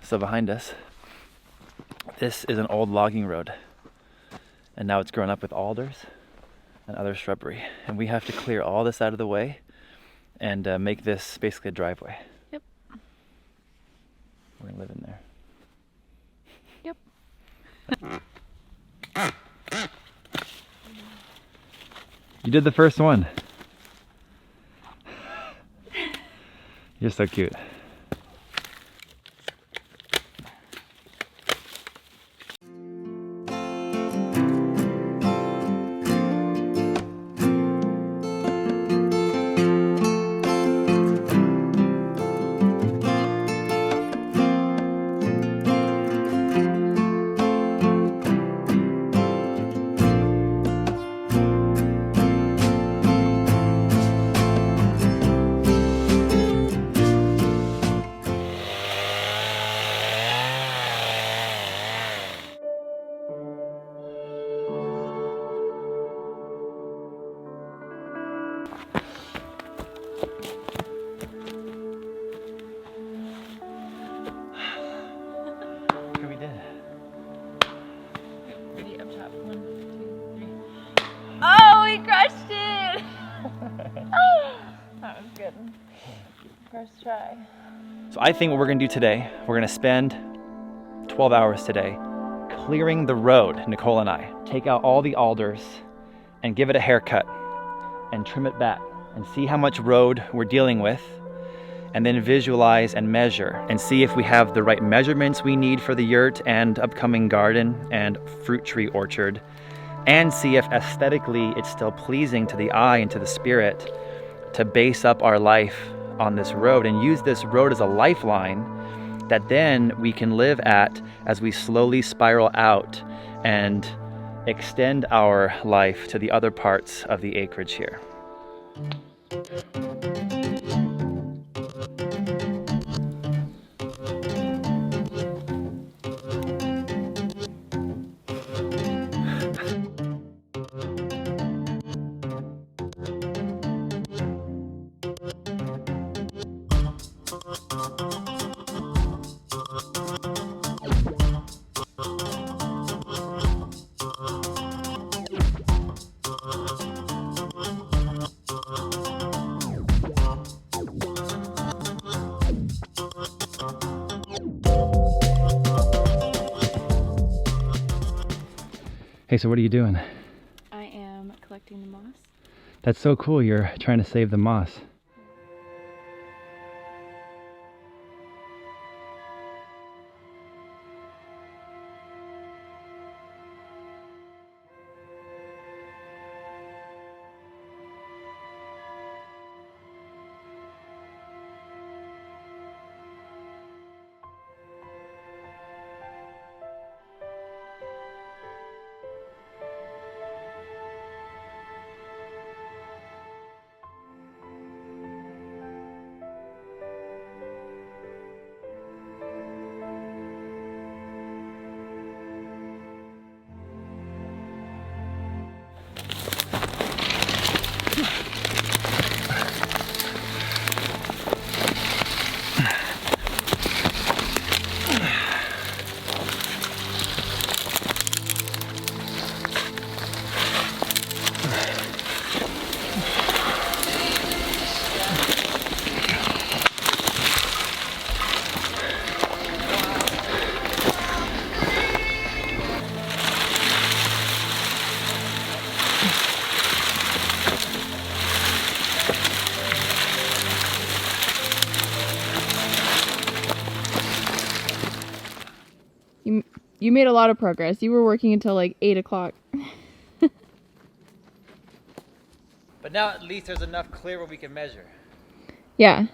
So behind us, this is an old logging road. And now it's grown up with alders and other shrubbery. And we have to clear all this out of the way and make this basically a driveway. Yep. We're gonna live in there. Yep. You did the first one. You're so cute. Oh, we crushed it! That was good. First try. So I think what we're gonna do today, we're gonna spend 12 hours today clearing the road, Nicole and I. Take out all the alders and give it a haircut and trim it back and see how much road we're dealing with, and then visualize and measure and see if we have the right measurements we need for the yurt and upcoming garden and fruit tree orchard, and see if aesthetically it's still pleasing to the eye and to the spirit to base up our life on this road and use this road as a lifeline that then we can live at as we slowly spiral out and extend our life to the other parts of the acreage here. Hey, so what are you doing? I am collecting the moss. That's so cool, you're trying to save the moss. You made a lot of progress. You were working until like 8 o'clock. But now at least there's enough clear where we can measure. Yeah.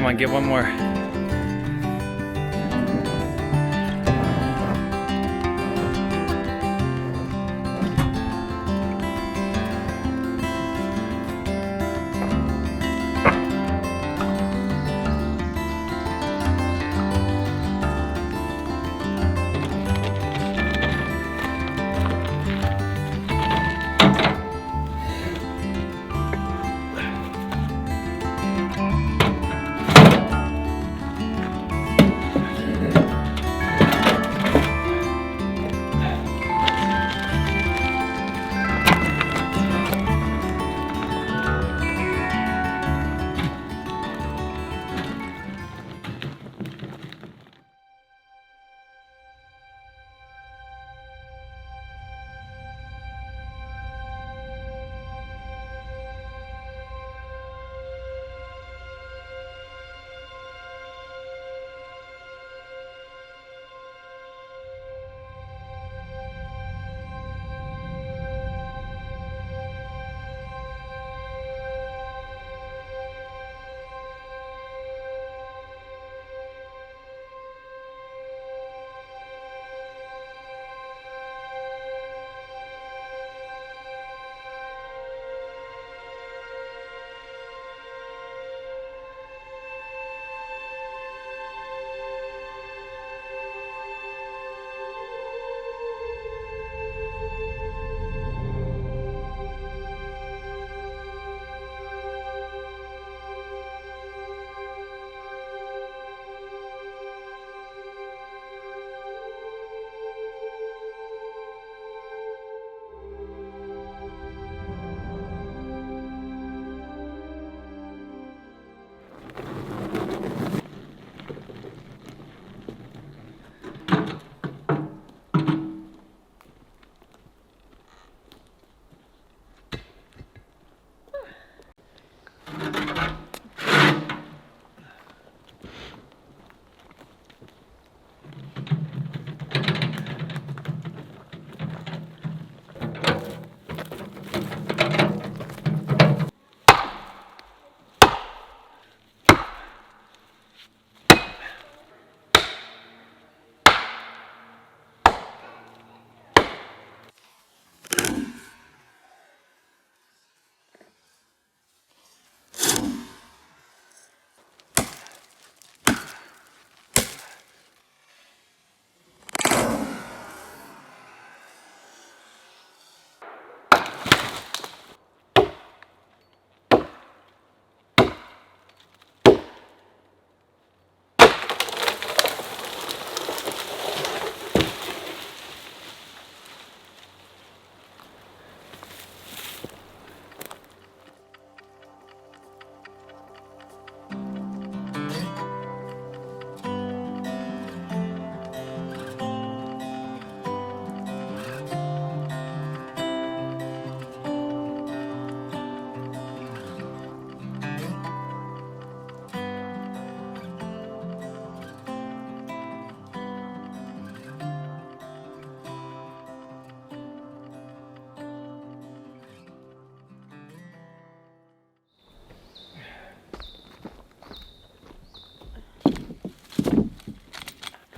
on, get one more.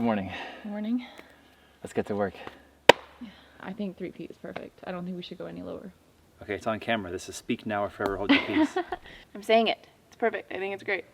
Good morning. Good morning. Let's get to work. I think 3 feet is perfect. I don't think we should go any lower. Okay, it's on camera. This is speak now or forever hold your peace. I'm saying it. It's perfect. I think it's great.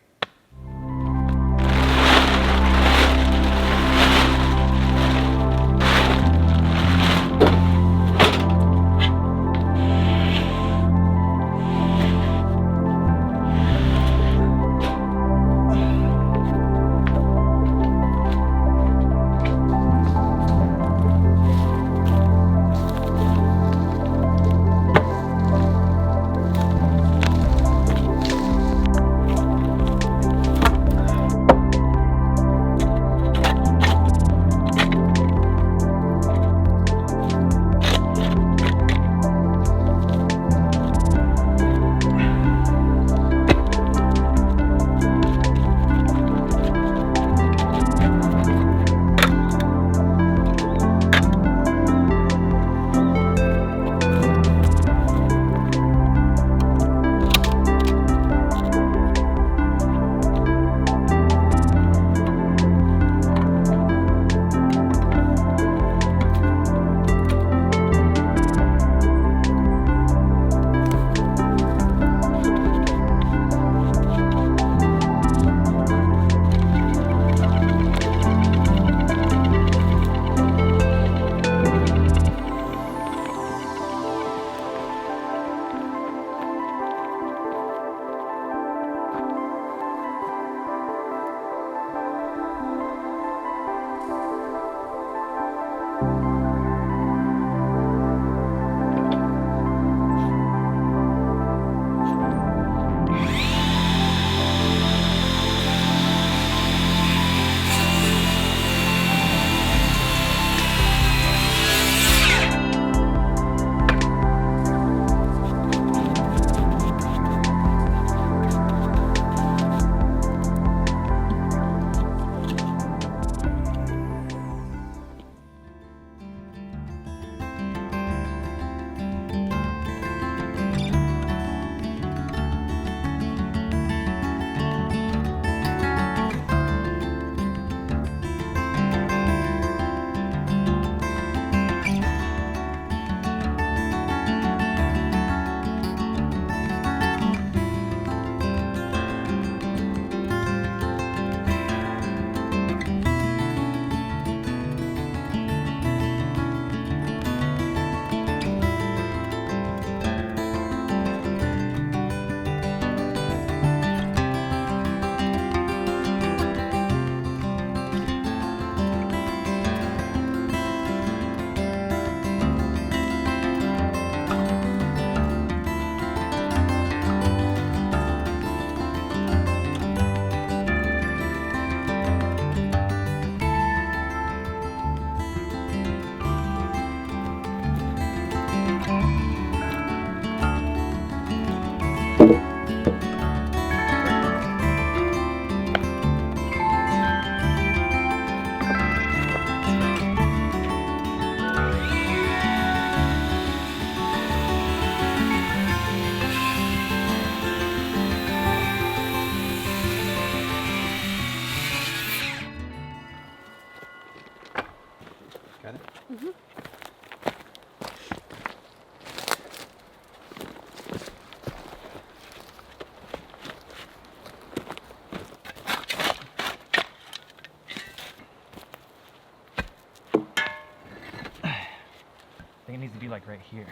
think it needs to be like right here.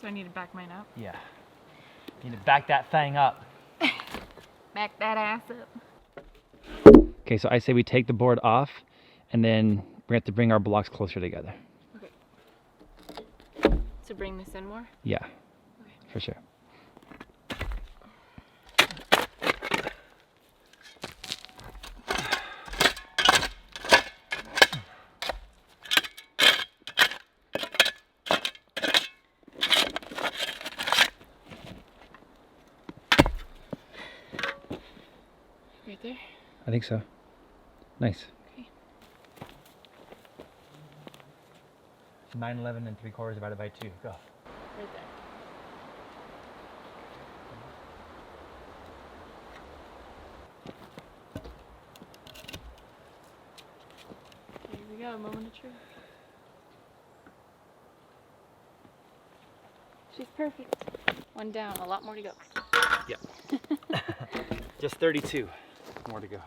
So I need to back mine up? Yeah. You need to back that thing up. Back that ass up. Okay, so I say we take the board off, and then we have to bring our blocks closer together. Okay. To bring this in more? Yeah, okay. For sure. Right there? I think so. Nice. Okay. 9/11 and 3/4 divided by 2. Go. Right there. Here we go, moment of truth. She's perfect. One down, a lot more to go. Yep. Just 32. More to go.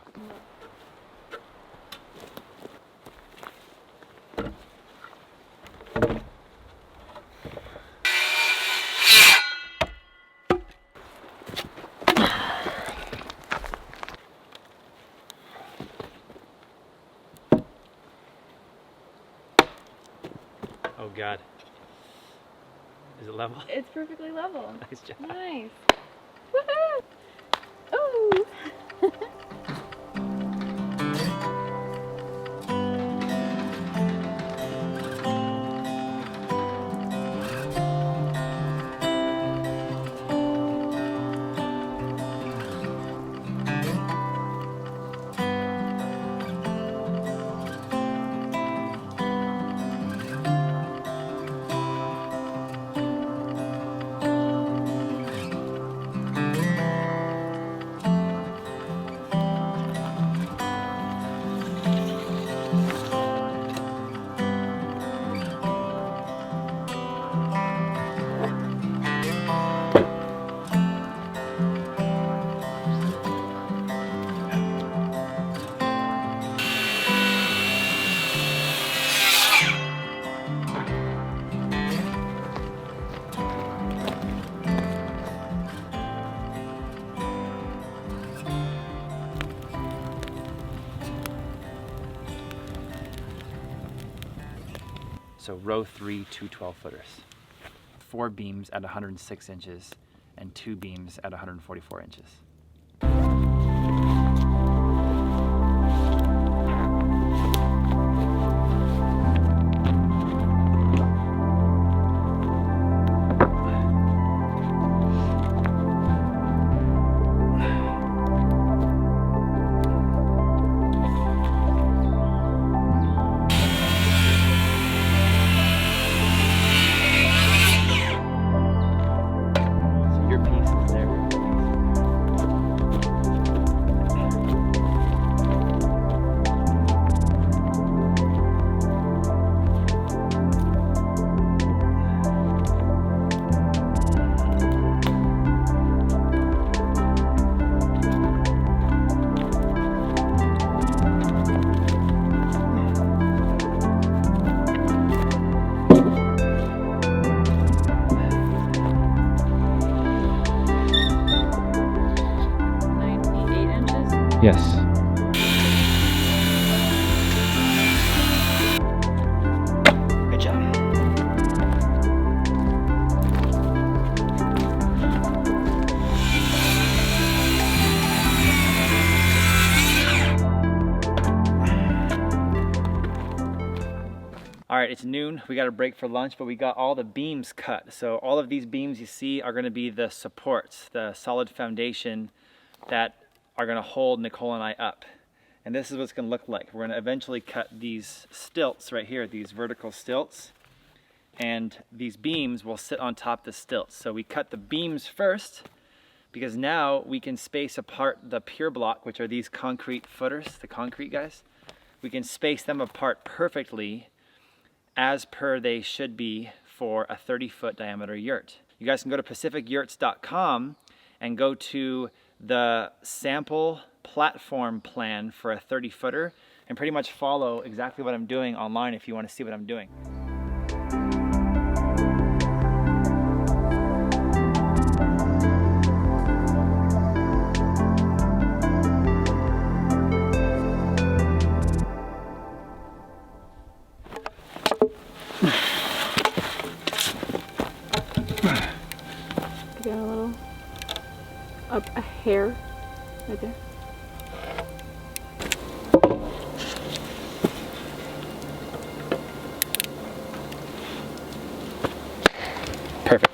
Oh God. Is it level? It's perfectly level. Nice job. Nice. Woohoo! Ooh! So row 3, 2 12-footers. 4 beams at 106 inches and 2 beams at 144 inches. Yes. Good job. All right, it's noon. We got a break for lunch, but we got all the beams cut. So all of these beams you see are going to be the supports, the solid foundation that are going to hold Nicole and I up. And this is what it's going to look like. We're going to eventually cut these stilts right here, these vertical stilts, and these beams will sit on top of the stilts. So we cut the beams first because now we can space apart the pure block, which are these concrete footers, the concrete guys. We can space them apart perfectly as per they should be for a 30-foot diameter yurt. You guys can go to pacificyurts.com and go to the sample platform plan for a 30-footer and pretty much follow exactly what I'm doing online if you want to see what I'm doing. up a hair right there. Perfect.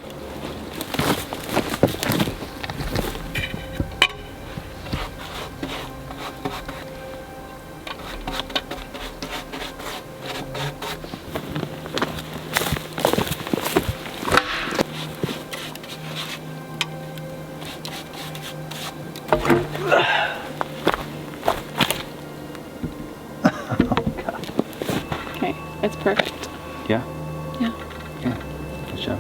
Okay, it's perfect. Yeah? Yeah. Yeah. Good job.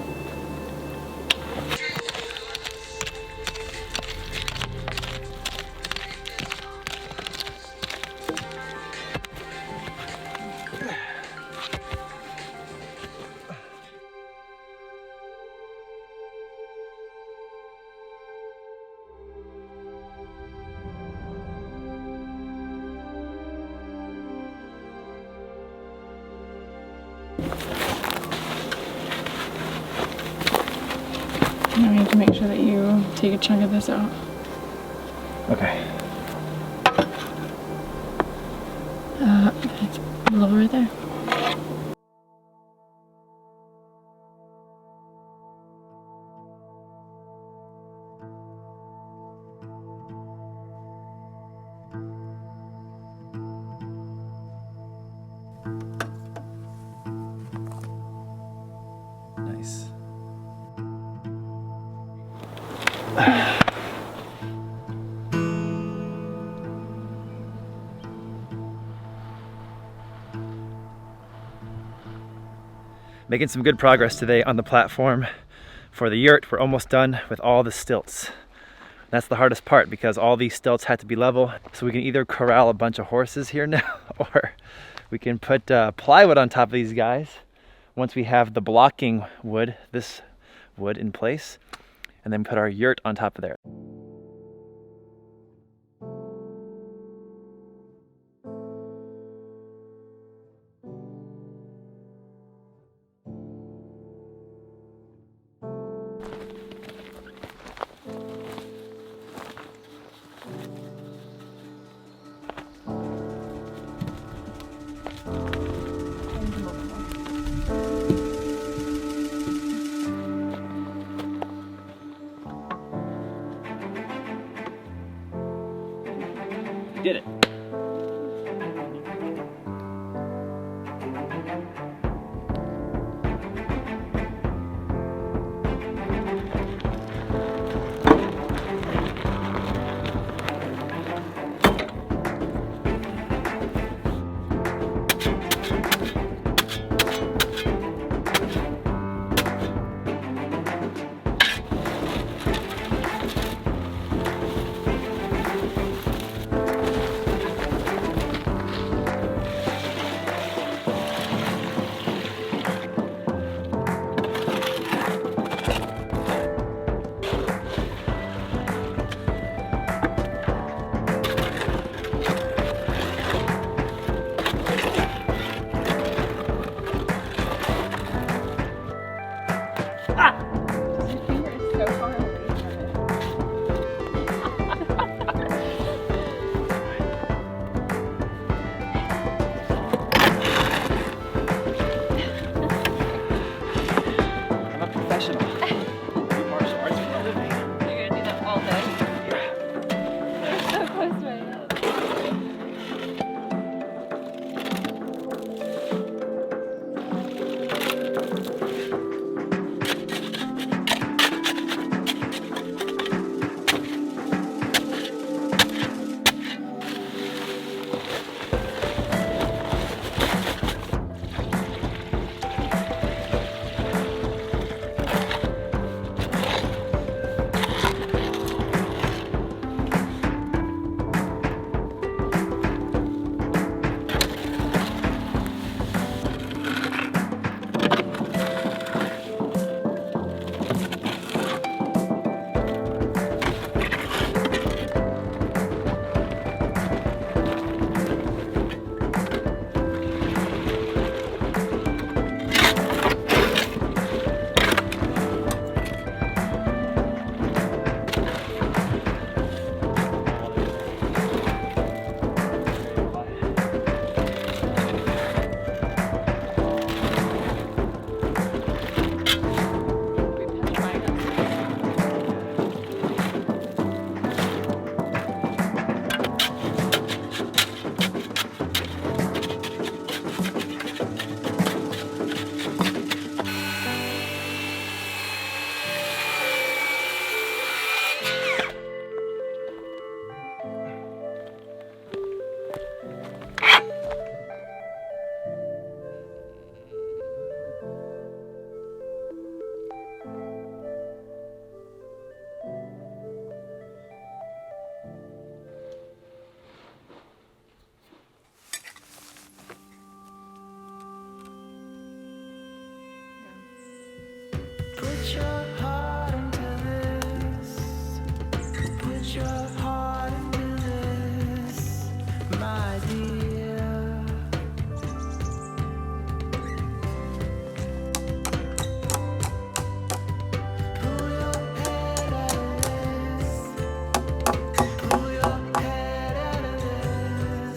Now we have to make sure that you take a chunk of this out. Okay. It's a little right there. Nice. Making some good progress today on the platform for the yurt. We're almost done with all the stilts. That's the hardest part because all these stilts had to be level. So we can either corral a bunch of horses here now or we can put plywood on top of these guys once we have the blocking wood, this wood in place, and then put our yurt on top of there. Did it.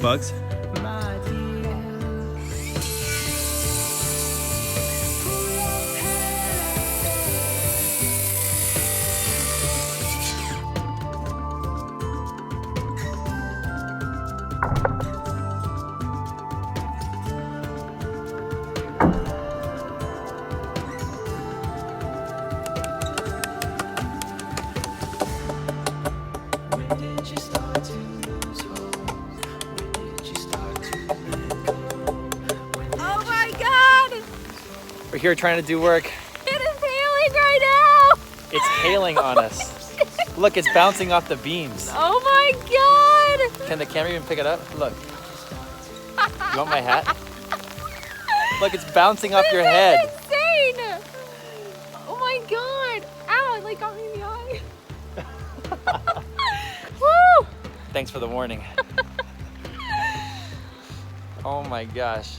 Bugs? We're here trying to do work. It is hailing right now! It's hailing on us. Look, it's bouncing off the beams. Oh my god! Can the camera even pick it up? Look. You want my hat? Look, it's bouncing off your head. This is insane! Oh my god! Ow, it like got me in the eye. Woo! Thanks for the warning. Oh my gosh.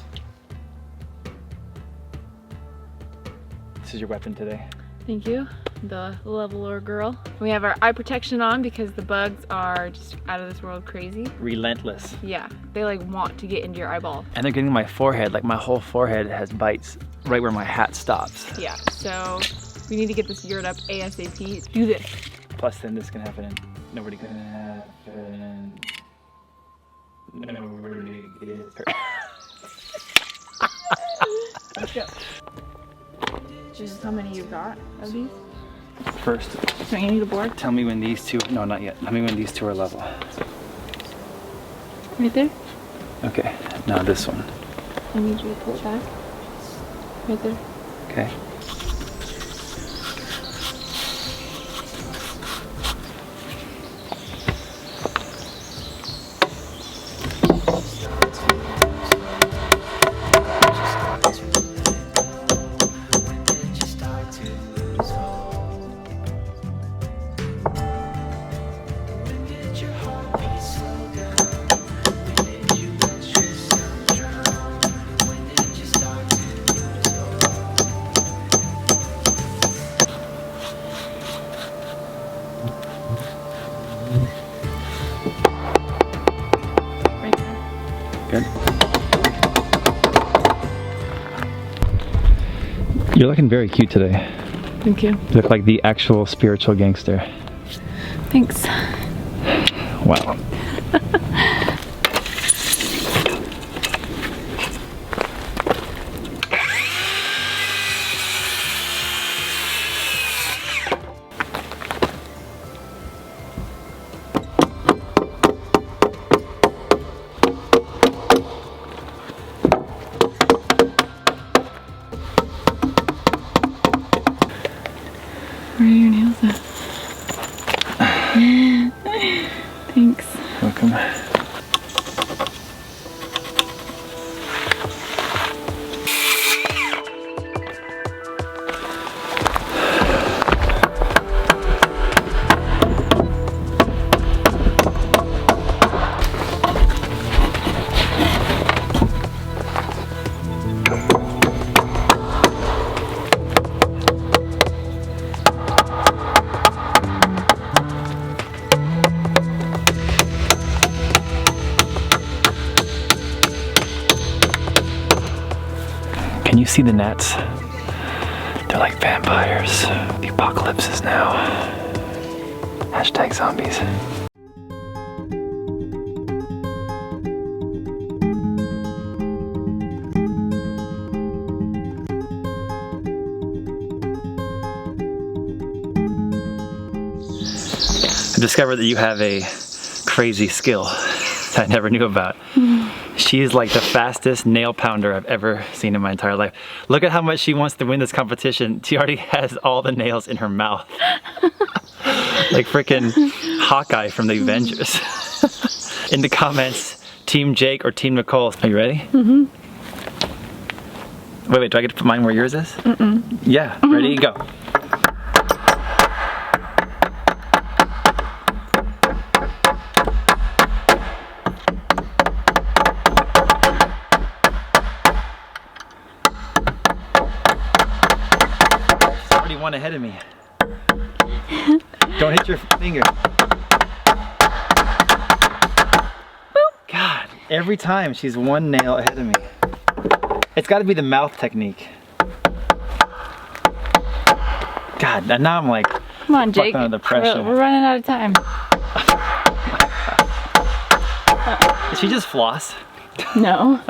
This is your weapon today. Thank you, the leveler girl. We have our eye protection on because the bugs are just out of this world crazy. Relentless. Yeah, they like want to get into your eyeball. And they're getting my forehead, like my whole forehead has bites right where my hat stops. Yeah, so we need to get this yurt up ASAP. Do this. Plus then this can happen and nobody can happen. Nobody gets hurt. Let's go. Just how many you got of these? First, So you need a board? tell me when these two, no, not yet. Tell me when these two are level. Right there? Okay, now this one. I need you to pull it back. Right there. Okay. Good. You're looking very cute today. Thank you. You look like the actual spiritual gangster. Thanks. Wow. Where are your nails at? Thanks. Welcome. Can you see the gnats? They're like vampires. The apocalypse is now. Hashtag zombies. I discovered that you have a crazy skill that I never knew about. She's like the fastest nail pounder I've ever seen in my entire life. Look at how much she wants to win this competition. She already has all the nails in her mouth. Like freaking Hawkeye from the Avengers. In the comments, Team Jake or Team Nicole. Are you ready? Mm-hmm. Wait, do I get to put mine where yours is? Mm-mm. Yeah, ready, go. already one ahead of me. Don't hit your finger. God, every time she's one nail ahead of me. It's got to be the mouth technique. God, and now I'm like, come on, Jake. Under the pressure. We're running out of time. Did she just floss? No.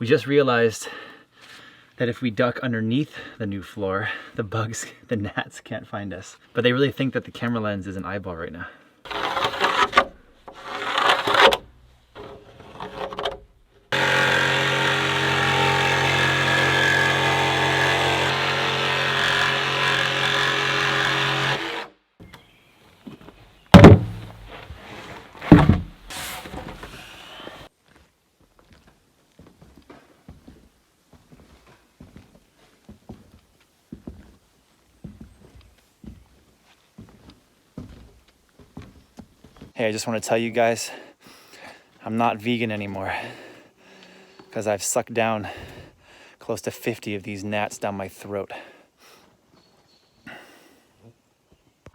We just realized that if we duck underneath the new floor, the bugs, the gnats can't find us. But they really think that the camera lens is an eyeball right now. Hey, I just want to tell you guys, I'm not vegan anymore because I've sucked down close to 50 of these gnats down my throat. All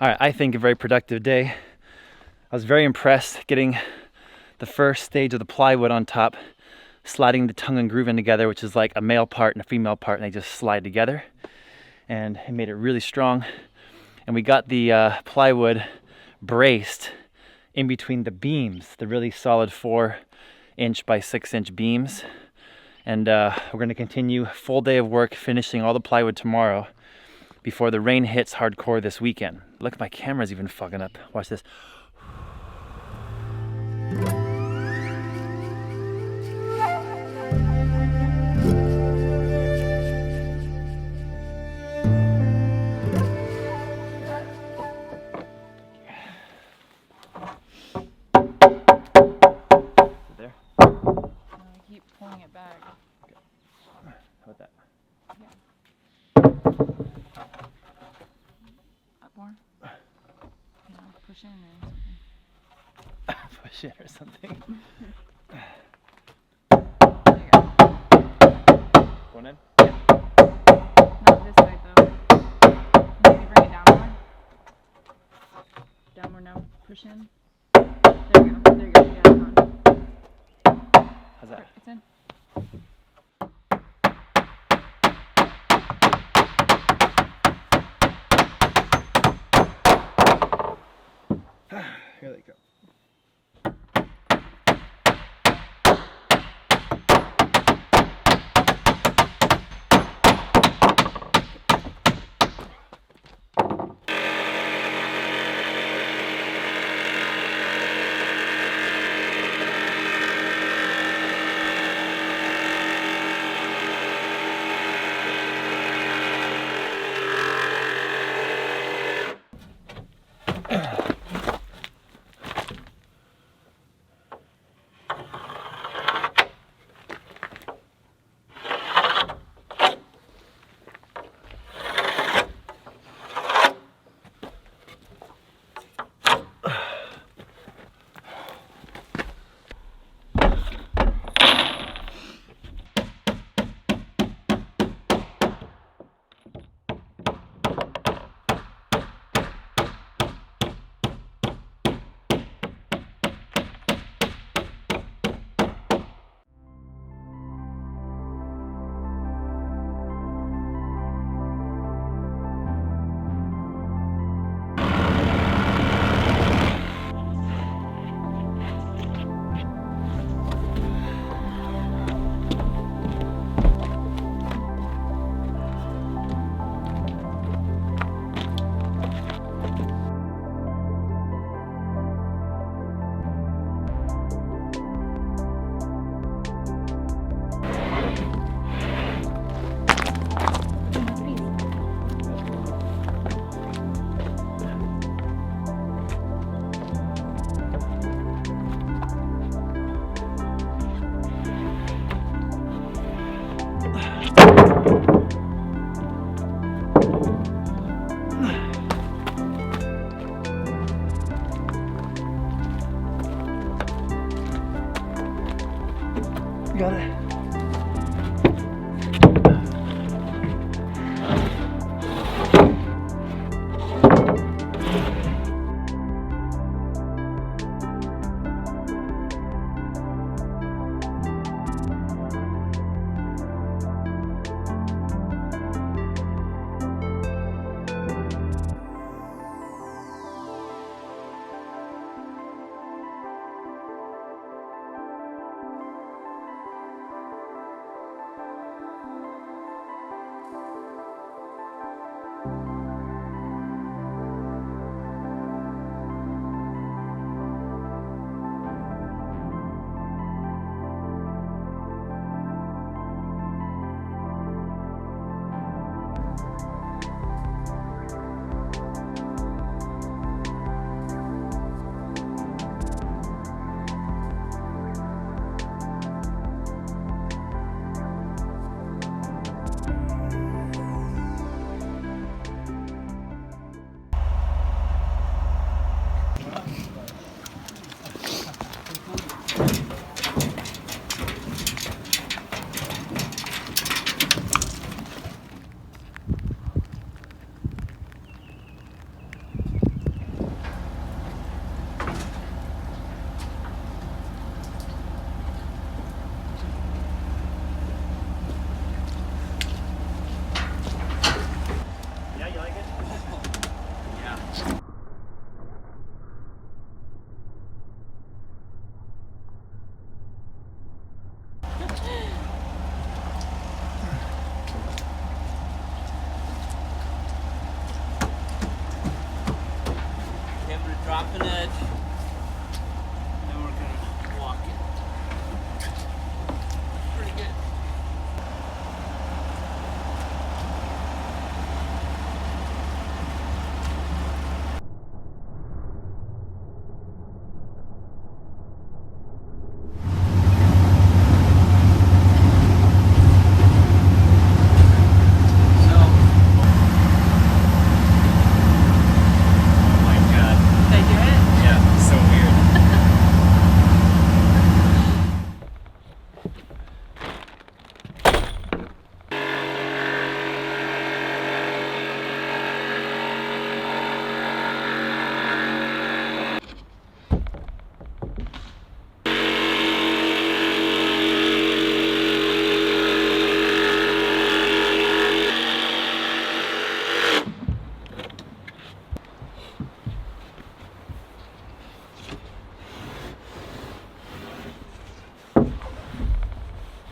right, I think a very productive day. I was very impressed getting the first stage of the plywood on top, sliding the tongue and groove in together, which is like a male part and a female part, and they just slide together. And it made it really strong. And we got the plywood braced in between the beams, the really solid 4-inch by 6-inch beams. And we're gonna continue full day of work, finishing all the plywood tomorrow before the rain hits hardcore this weekend. Look, my camera's even fucking up. Watch this. There. No, I keep pulling it back. Okay. How about that? Yeah. Up more. You know, push in or something. Push it or something. There you go. Going in? Not this side though. Maybe bring it down more. Down more now. Push in. There you go. There you go. Yeah, it's on. How's that? It's in. Here they go. Got it.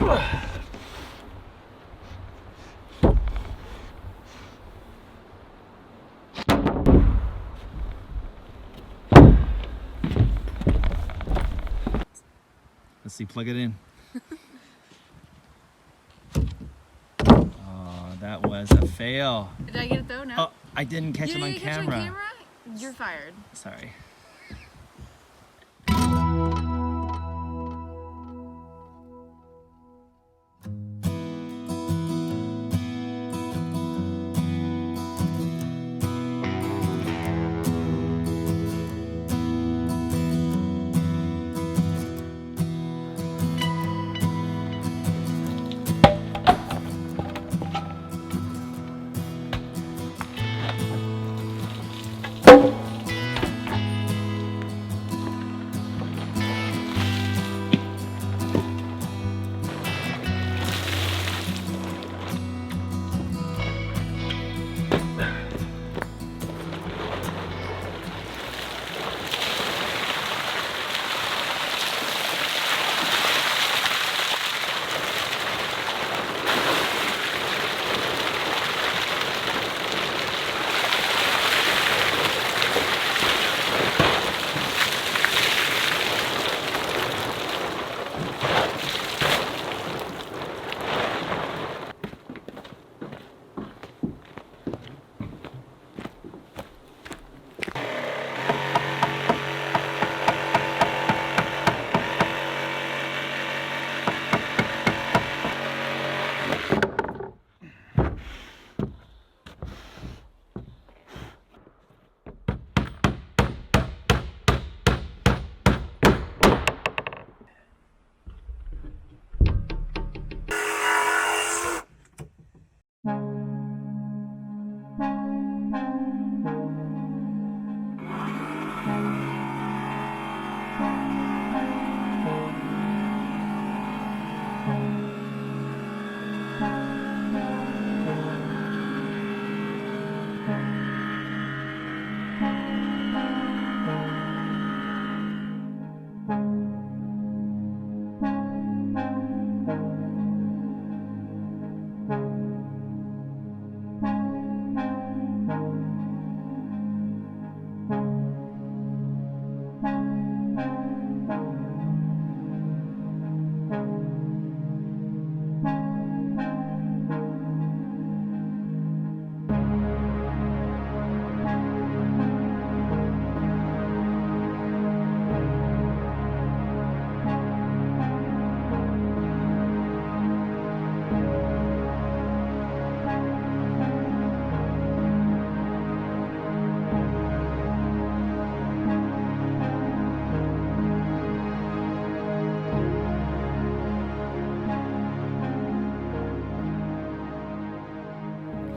Let's see, plug it in. Oh, that was a fail. Did I get it though? No. Oh, I didn't catch You him on didn't catch it camera. on camera? You're fired. Sorry.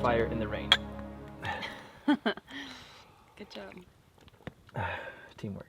Fire in the rain. Good job. Teamwork.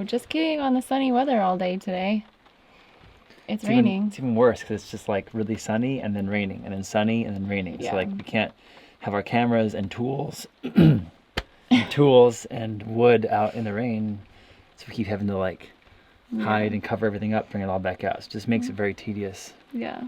just kidding on the sunny weather all day today. It's raining. It's even worse because it's just like really sunny and then raining and then sunny and then raining. Yeah. So like we can't have our cameras and tools and tools and wood out in the rain. So we keep having to like hide and cover everything up, bring it all back out. So it just makes it very tedious. Yeah.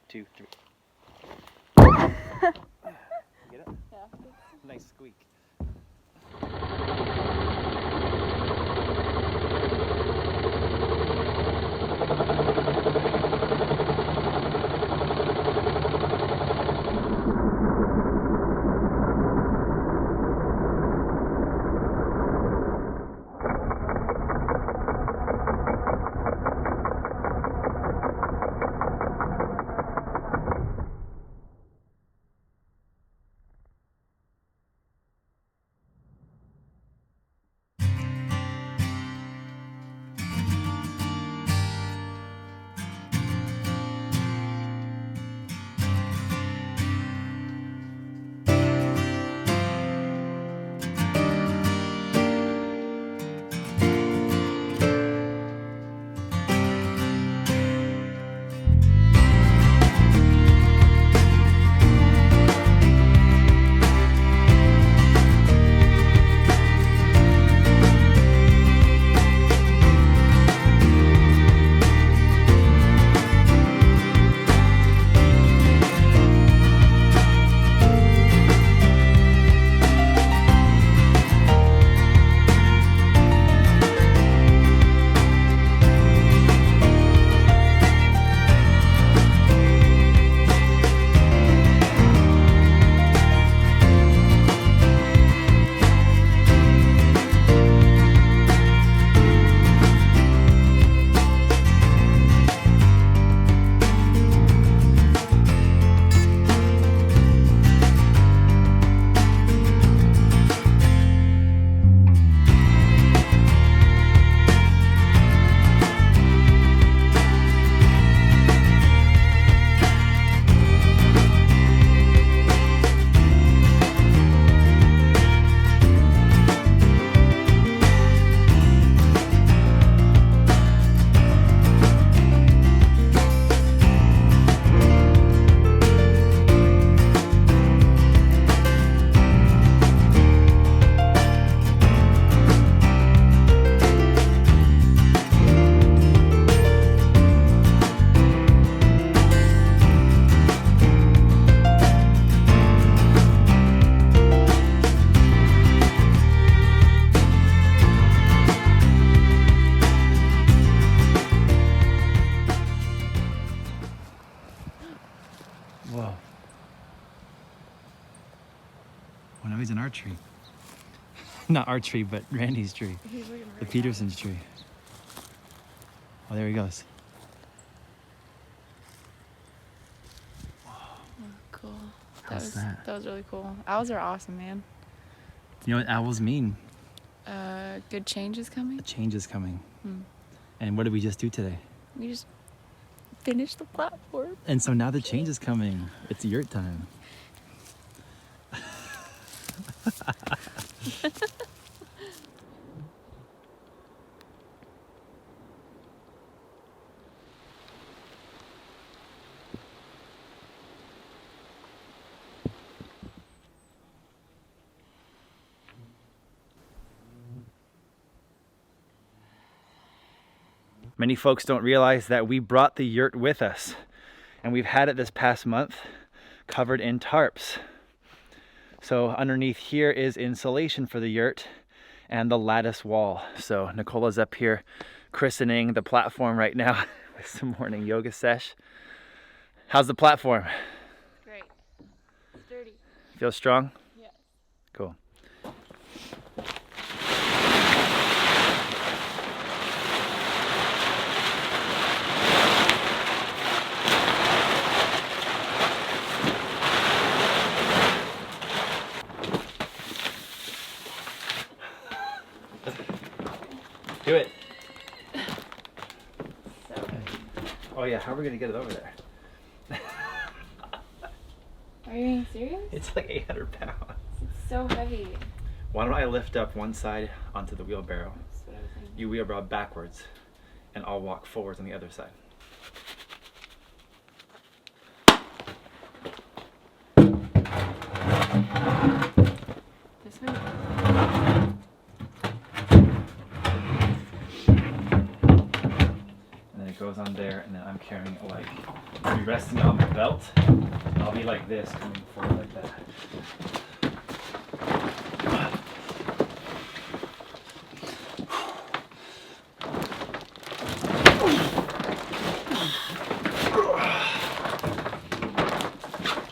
Two, three. Get it? Yeah. Nice squeak. Whoa. Well, now he's in our tree. Not our tree, but Randy's tree. He's looking The really Peterson's tree. Oh, there he goes. Oh, cool. How's that? That was really cool. Owls are awesome, man. You know what owls mean? Good change is coming. A change is coming. Hmm. And what did we just do today? We just finished the platform. And so now the change is coming. It's yurt time. Many folks don't realize that we brought the yurt with us. And we've had it this past month covered in tarps. So underneath here is insulation for the yurt and the lattice wall. So Nicola's up here christening the platform right now with some morning yoga sesh. How's the platform? Great. Sturdy. Feel strong? Yes. Cool. Do it. Oh yeah, how are we gonna get it over there? Are you being serious? It's like 800 pounds. It's so heavy. Why don't I lift up one side onto the wheelbarrow? That's what I was thinking. You wheelbarrow backwards, and I'll walk forwards on the other side. This way? And then it goes on there, and then I'm carrying it like, I'll be resting on the belt. I'll be like this, coming forward like that.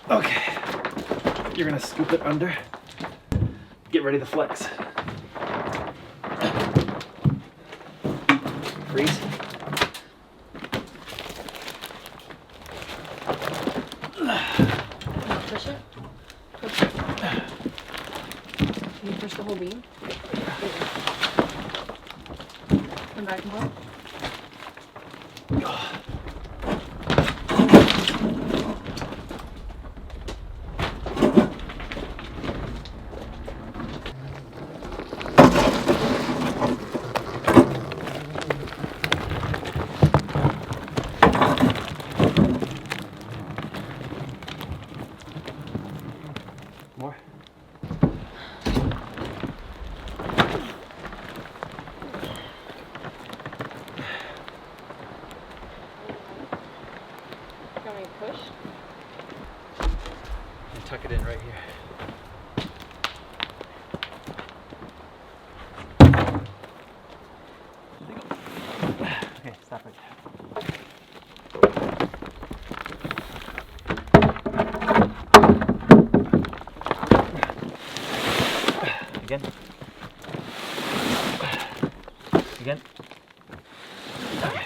Okay, you're gonna scoop it under. Get ready to flex. Freeze. Push it. Push it. Can you push the whole beam? Come back and forth. More. You want me to push? And tuck it in right here. Okay, stop right there. Again. Again. Okay.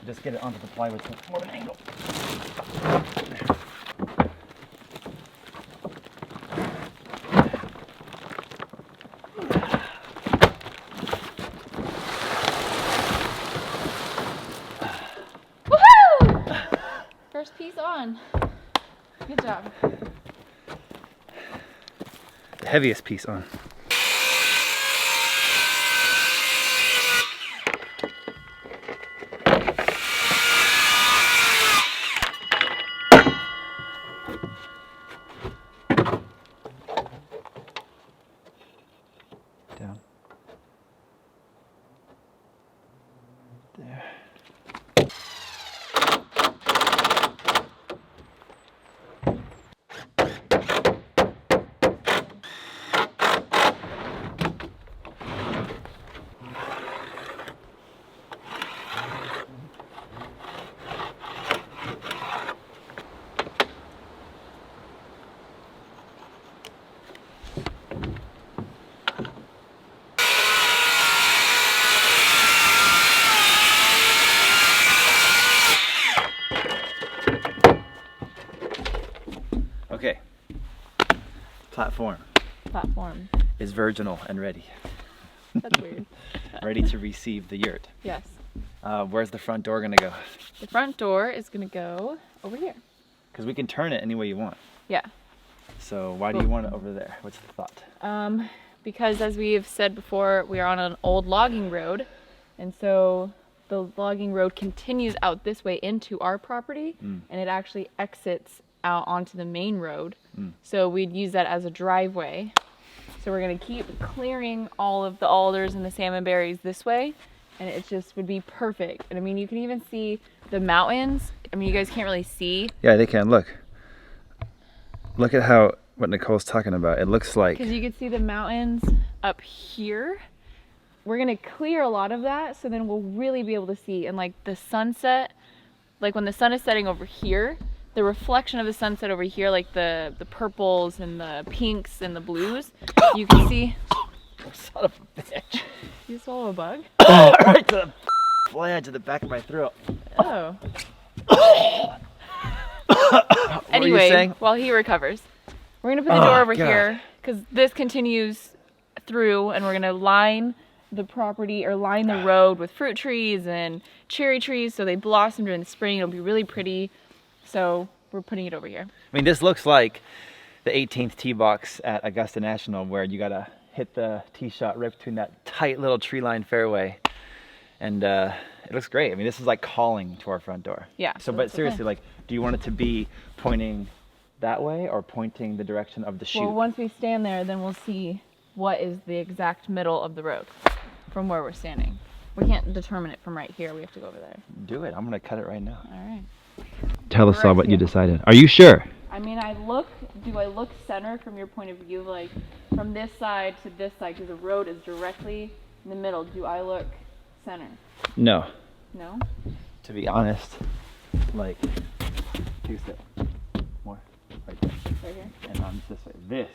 Just get it onto the plywood so it's more of an angle. Woohoo! First piece on. Good job. The heaviest piece on. Down. There. Okay. Platform Platform. is virginal and ready. That's weird. Ready to receive the yurt. Yes. Where's the front door gonna go? The front door is gonna go over here. Because we can turn it any way you want. Yeah. So why do you want it over there? What's the thought? Because as we've said before, we are on an old logging road, and so the logging road continues out this way into our property, and it actually exits out onto the main road. So we'd use that as a driveway. So we're gonna keep clearing all of the alders and the salmonberries this way, and it just would be perfect. And I mean, you can even see the mountains. I mean, you guys can't really see. Yeah, they can. Look at what Nicole's talking about. It looks like, because you can see the mountains up here. We're gonna clear a lot of that, so then we'll really be able to see. And like the sunset, like when the sun is setting over here, the reflection of the sunset over here, like the purples and the pinks and the blues, you can see. Son of a bitch. You swallow a bug? Right to the fly to the back of my throat. Oh. Anyway, while he recovers, we're gonna put the door over here, because this continues through, and we're gonna line the property, or line the road with fruit trees and cherry trees, so they blossom during the spring. It'll be really pretty. So we're putting it over here. I mean, this looks like the 18th tee box at Augusta National, where you gotta hit the tee shot right between that tight little tree-lined fairway, and it looks great. I mean, this is like calling to our front door. Yeah. So, but seriously, like, do you want it to be pointing that way or pointing the direction of the chute? Well, once we stand there, then we'll see what is the exact middle of the road from where we're standing. We can't determine it from right here. We have to go over there. Do it. I'm gonna cut it right now. All right. Tell us all what you decided. Are you sure? I mean, do I look center from your point of view, like from this side to this side, because the road is directly in the middle? Do I look center? No. No? To be honest, like, two steps more, right there. Right here? And on this way. This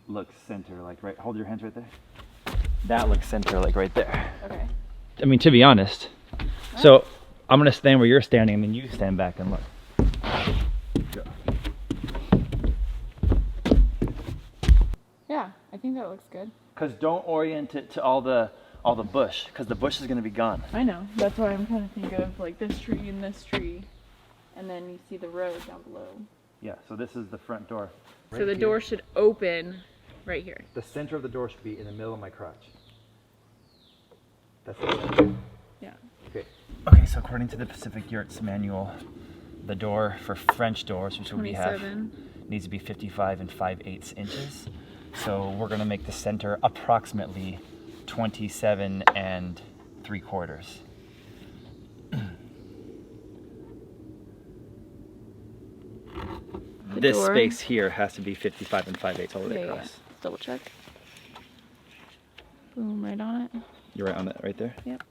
looks center, like right, hold your hands right there. That looks center, like right there. Okay. I mean, to be honest. So, I'm gonna stand where you're standing, and then you stand back and look. Go. Yeah, I think that looks good. Cause don't orient it to all the bush, cause the bush is gonna be gone. I know. That's why I'm trying to think of like this tree and this tree, and then you see the road down below. Yeah. So this is the front door. Right so the door should open right here. The center of the door should be in the middle of my crotch. That's the center. Yeah. Okay. Okay. So according to the Pacific Yurts manual, the door for French doors, which we have, needs to be 55 and 5/8 inches. So we're gonna make the center approximately 27 and 3/4. This space here has to be 55 and 5/8 all the way across. Yeah. Double check. Boom, right on it. You're right on that, right there? Yep.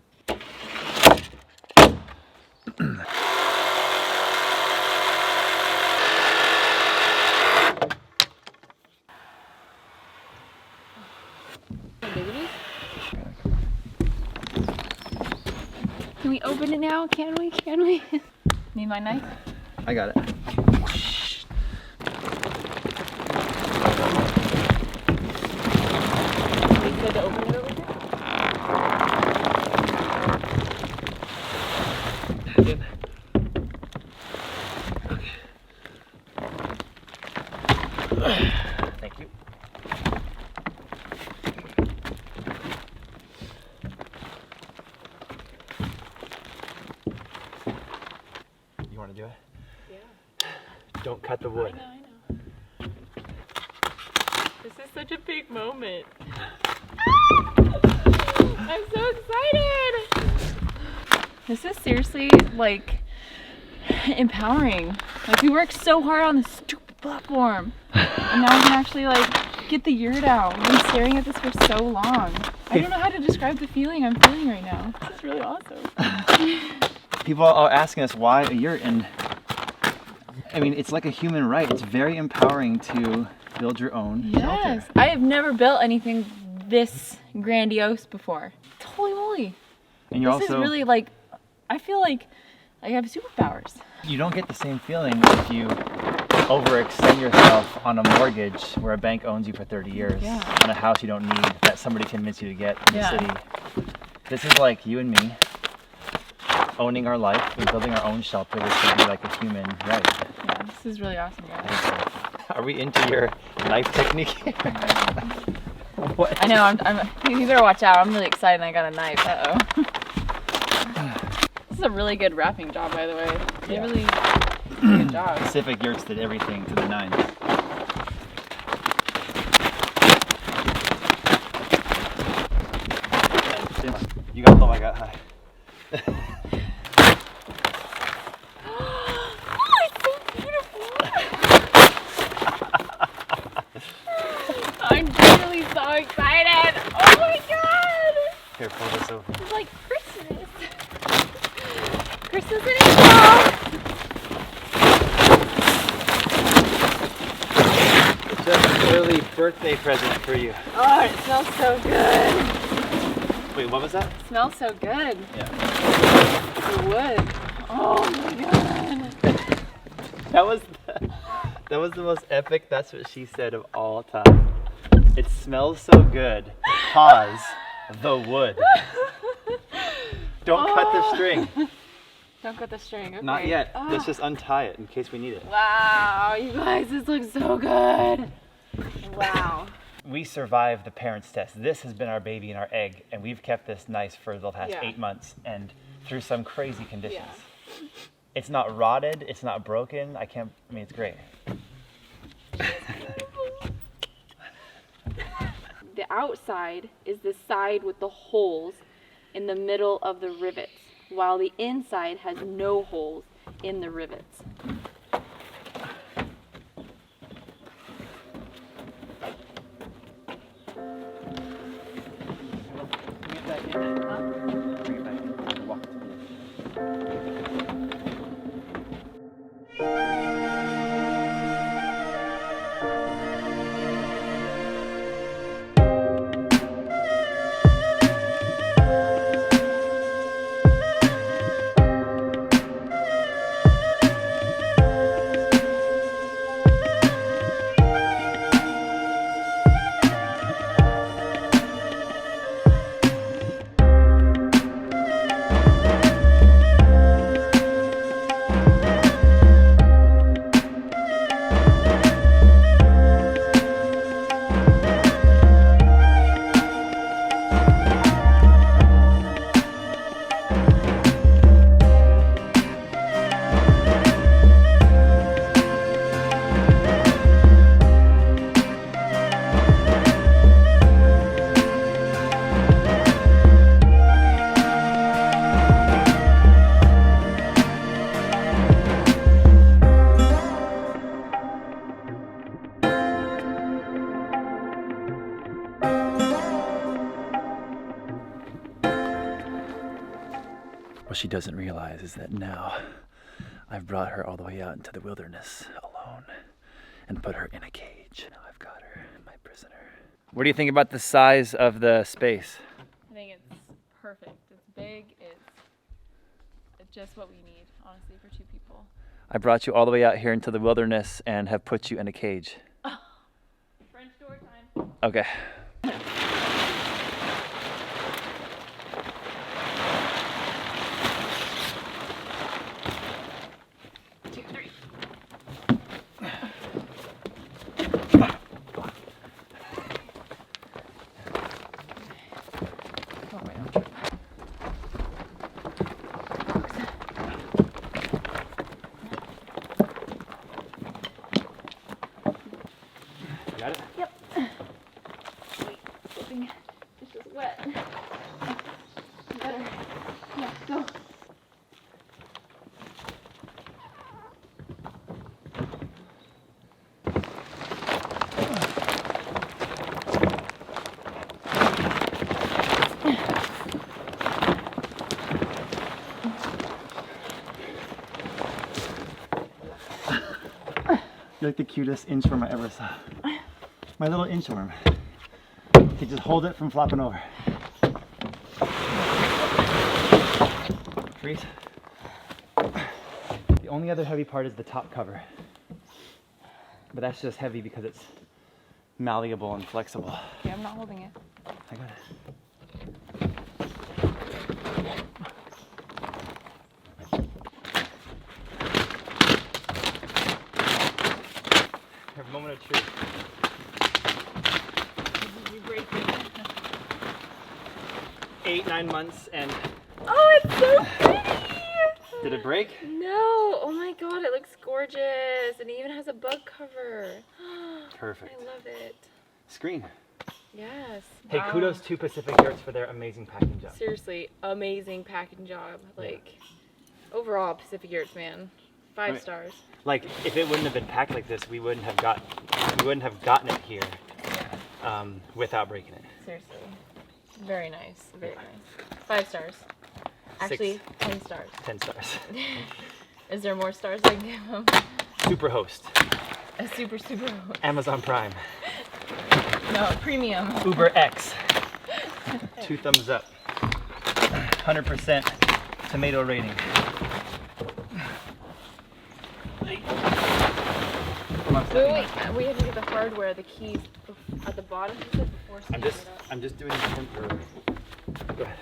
Can we open it now? Can we? Can we? Need my knife? I got it. We said to open it over here? Again. Okay. Thank you. You want to do it? Yeah. Don't cut the wood. I know. This is such a big moment. I'm so excited! This is seriously, like, empowering. Like, we worked so hard on this stupid platform. And now we can actually, like, get the yurt out. We've been staring at this for so long. I don't know how to describe the feeling I'm feeling right now. This is really awesome. People are asking us why a yurt, and I mean, it's like a human right. It's very empowering to build your own shelter. I have never built anything this grandiose before. Holy moly. And you're this is really like, I feel like I have superpowers. You don't get the same feeling if you overextend yourself on a mortgage where a bank owns you for 30 years on a house you don't need that somebody convinced you to get in the city. This is like you and me owning our life and building our own shelter, which should be like a human right. Yeah, this is really awesome, guys. Are we into your knife technique here? What? I know, you better watch out. I'm really excited and I got a knife. Uh-oh. is a really good wrapping job, by the way. They really did a good job. Pacific Yurts did everything to the nines. You got low, I got high. Oh, it's so beautiful. I'm really so excited. Oh my god. Here, pull this over. It's like Christmas. Christmas in April. It's just an early birthday present for you. Oh, it smells so good. Wait, what was that? It smells so good. Yeah. The wood. Oh my god. That was the most epic "that's what she said" of all time. It smells so good. Pause. The wood. Don't cut the string. Don't cut the string. Okay. Not yet. Oh. Let's just untie it in case we need it. Wow, you guys, this looks so good. Wow. We survived the parents' test. This has been our baby and our egg, and we've kept this nice for the past 8 months and through some crazy conditions. Yeah. It's not rotted, it's not broken. I mean, it's great. The outside is the side with the holes in the middle of the rivets, while the inside has no holes in the rivets. What she doesn't realize is that now I've brought her all the way out into the wilderness alone and put her in a cage. Now I've got her, my prisoner. What do you think about the size of the space? I think it's perfect. It's big. It's just what we need, honestly, for 2 people. I brought you all the way out here into the wilderness and have put you in a cage. French door time. Okay. Got it? Yep. Wait, flipping. This is wet. Better. Yeah, go. You're like the cutest inchworm I ever saw. My little inchworm. You just hold it from flopping over. Freeze. The only other heavy part is the top cover. But that's just heavy because it's malleable and flexible. Okay, I'm not holding it. I got it. Have a moment of truth. 8, 9 months and Oh, it's so pretty! Did it break? No. Oh my god, it looks gorgeous. And it even has a bug cover. Perfect. I love it. Screen. Yes. Hey, Wow. kudos to Pacific Yurts for their amazing packing job. Seriously, amazing packing job. Like, overall, Pacific Yurts, man. 5 stars. Like, if it wouldn't have been packed like this, we wouldn't have gotten it here without breaking it. Seriously. Very nice. Very nice. 5 stars. Actually, 10 stars. 10 stars. Is there more stars I can give them? Superhost. A super host. Amazon Prime. No, premium. Uber X. 2 thumbs up. 100% tomato rating. Wait, we have to get the hardware, the keys at the bottom before I'm just doing it temporarily. Go ahead.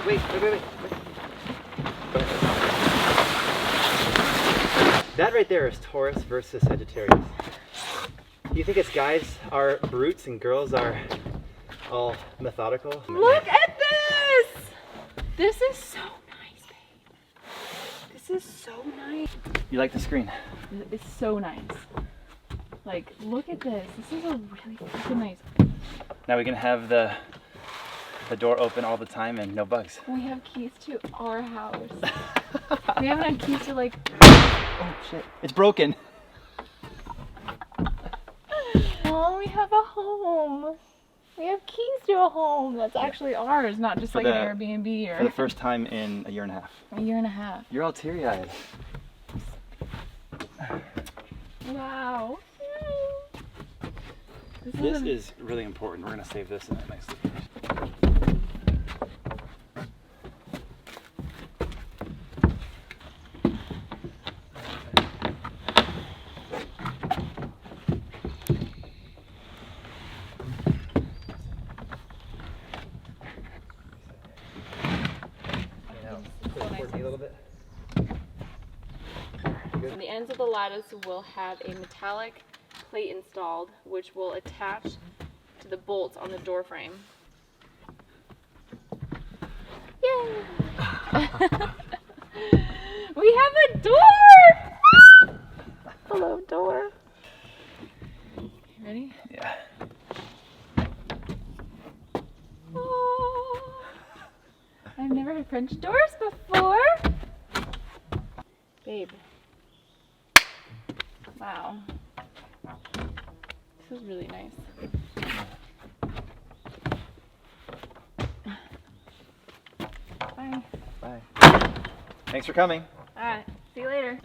Wait. Go ahead. That right there is Taurus versus Sagittarius. You think it's guys are brutes and girls are all methodical? Look at this! This is so nice, babe. This is so nice. You like the screen? It's so nice. Like, look at this. This is a really freaking nice. Now we can have the door open all the time and no bugs. We have keys to our house. We haven't had keys to like. Oh shit! It's broken. Oh, we have a home. We have keys to a home that's actually ours, not just like an Airbnb or. For the first time in a year and a half. A year and a half. You're all teary-eyed. Wow. This is really important. We're gonna save this in a nice location. On the ends of the lattice will have a metallic plate installed, which will attach to the bolts on the door frame. Yay! We have a door! Hello, door. Ready? Yeah. Oh, I've never had French doors before. Babe. Wow. This is really nice. Bye. Bye. Thanks for coming. Alright, see you later.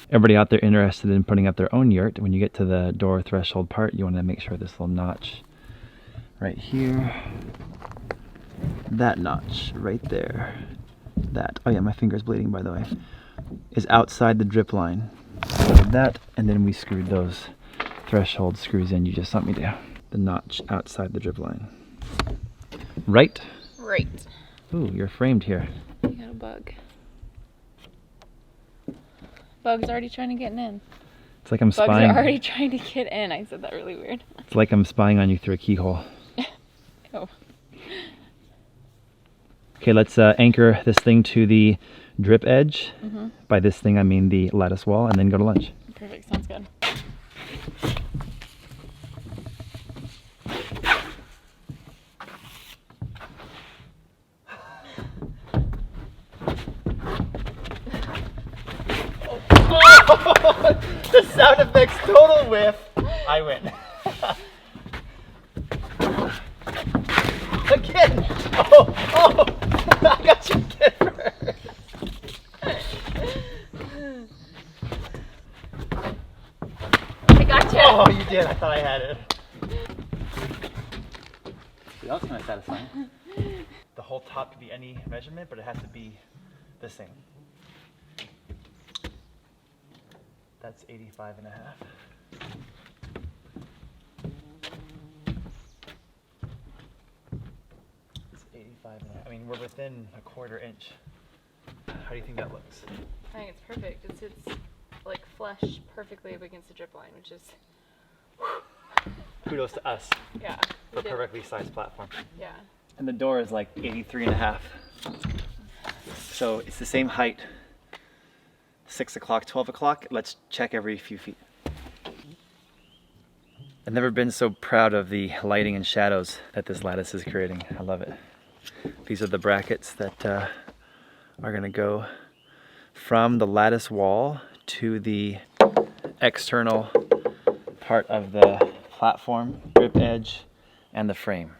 Everybody out there interested in putting up their own yurt, when you get to the door threshold part, you want to make sure this little notch right here, that notch right there, that, oh yeah, my finger's bleeding by the way, is outside the drip line. So that, and then we screwed those threshold screws in you just sent me to. The notch outside the drip line. Right? Right. Ooh, you're framed here. You got a bug. Bug's already trying to get in. It's like I'm Bugs spying. are already trying to get in. I said that really weird. It's like I'm spying on you through a keyhole. Oh. Okay, let's anchor this thing to the drip edge. By this thing, I mean the lattice wall, and then go to lunch. Perfect. Sounds good. The sound effects total whiff. I win. Again. Oh, I got you again first. I got you. Oh, you did. I thought I had it. That was kind of satisfying. The whole top could be any measurement, but it has to be the same. That's 85 and a half. It's 85. 5.5. I mean, we're within a 1/4 inch. How do you think that looks? I think it's perfect. It sits like flush perfectly up against the drip line, which is Kudos to us yeah. for a perfectly sized platform. Yeah. And the door is like 83.5. So it's the same height. 6 o'clock, 12 o'clock. Let's check every few feet. I've never been so proud of the lighting and shadows that this lattice is creating. I love it. These are the brackets that are gonna go from the lattice wall to the external part of the platform, grip edge, and the frame.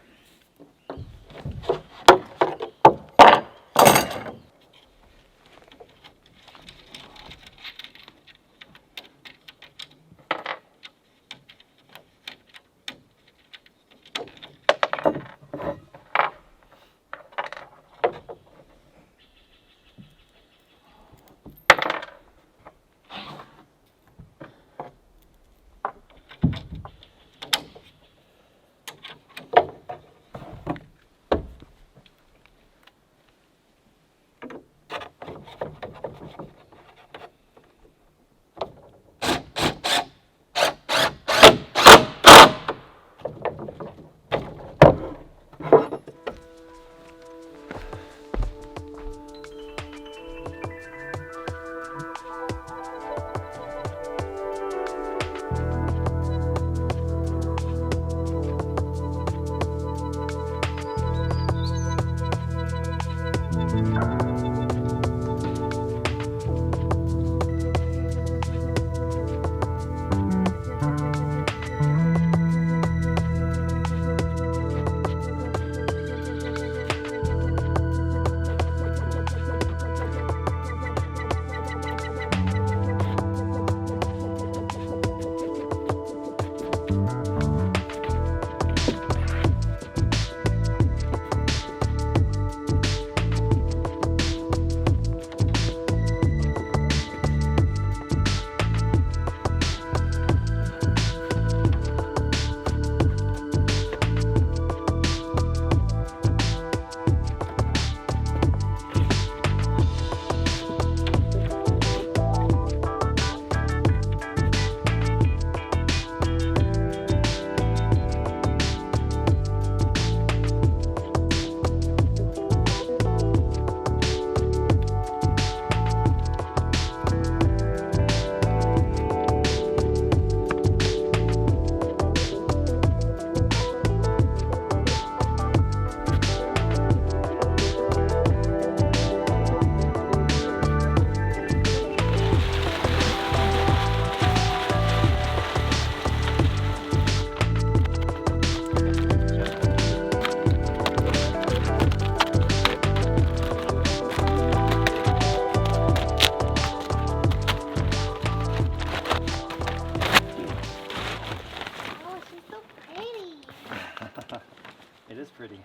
It is pretty.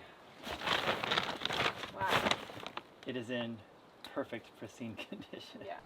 Wow. It is in perfect, pristine condition. Yeah.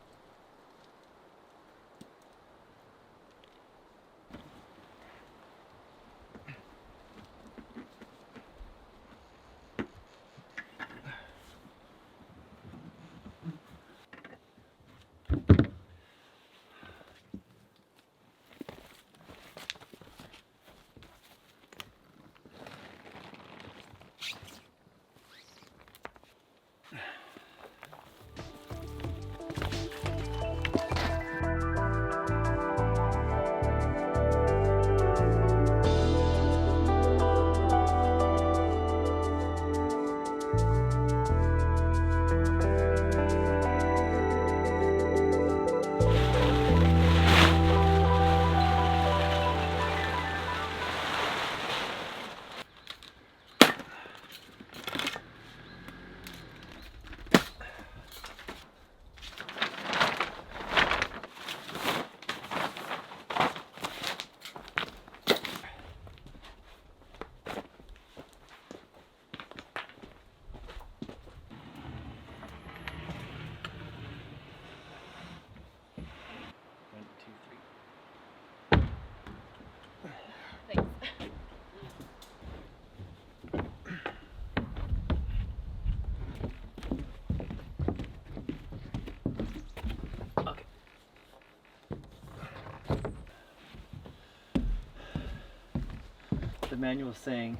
the manual is saying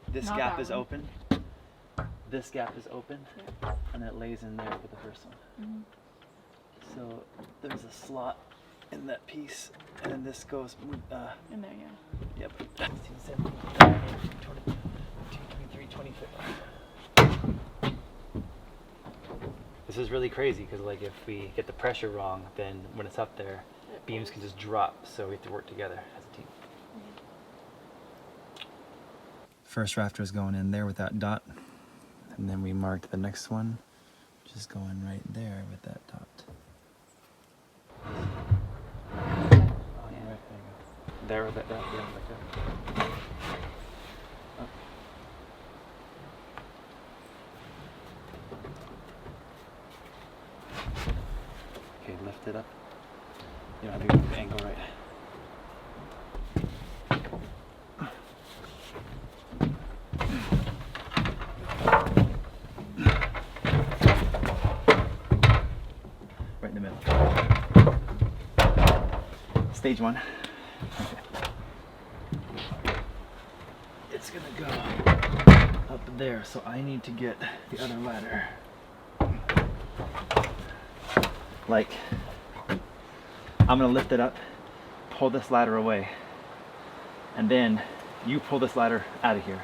this Not gap that is one. open, this gap is open, Yeah. and it lays in there with the first one. Mhm. So there's a slot in that piece, and then this goes, In there, yeah. yep, 16, 17, 18, 22, 23, 24. This is really crazy because like if we get the pressure wrong, then when it's up there, beams can just drop, so we have to work together as a team. First rafter is going in there with that dot, and then we marked the next one, just going right there with that dot. Oh, yeah. There with that dot, yeah, like that. Oh. Okay, lift it up. You don't have to get the angle right. Right in the middle. Stage one. Okay. It's gonna go up there, so I need to get the other ladder. Like, I'm gonna lift it up, pull this ladder away, and then you pull this ladder out of here.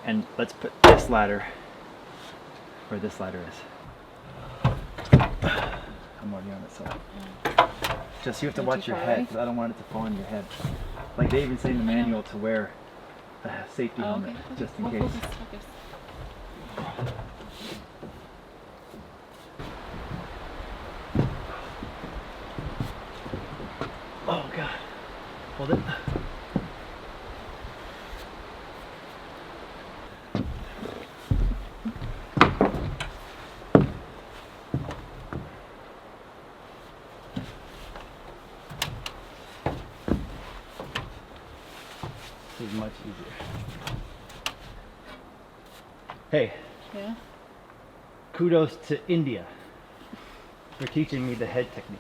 And let's put this ladder where this ladder is. I'm already on it, so. Just you have to watch your head, because I don't want it to fall on your head. Like they even say in the manual to wear a safety helmet, just in case. Focus. Oh God, hold it. This is much easier. Hey, Yeah. kudos to India for teaching me the head technique.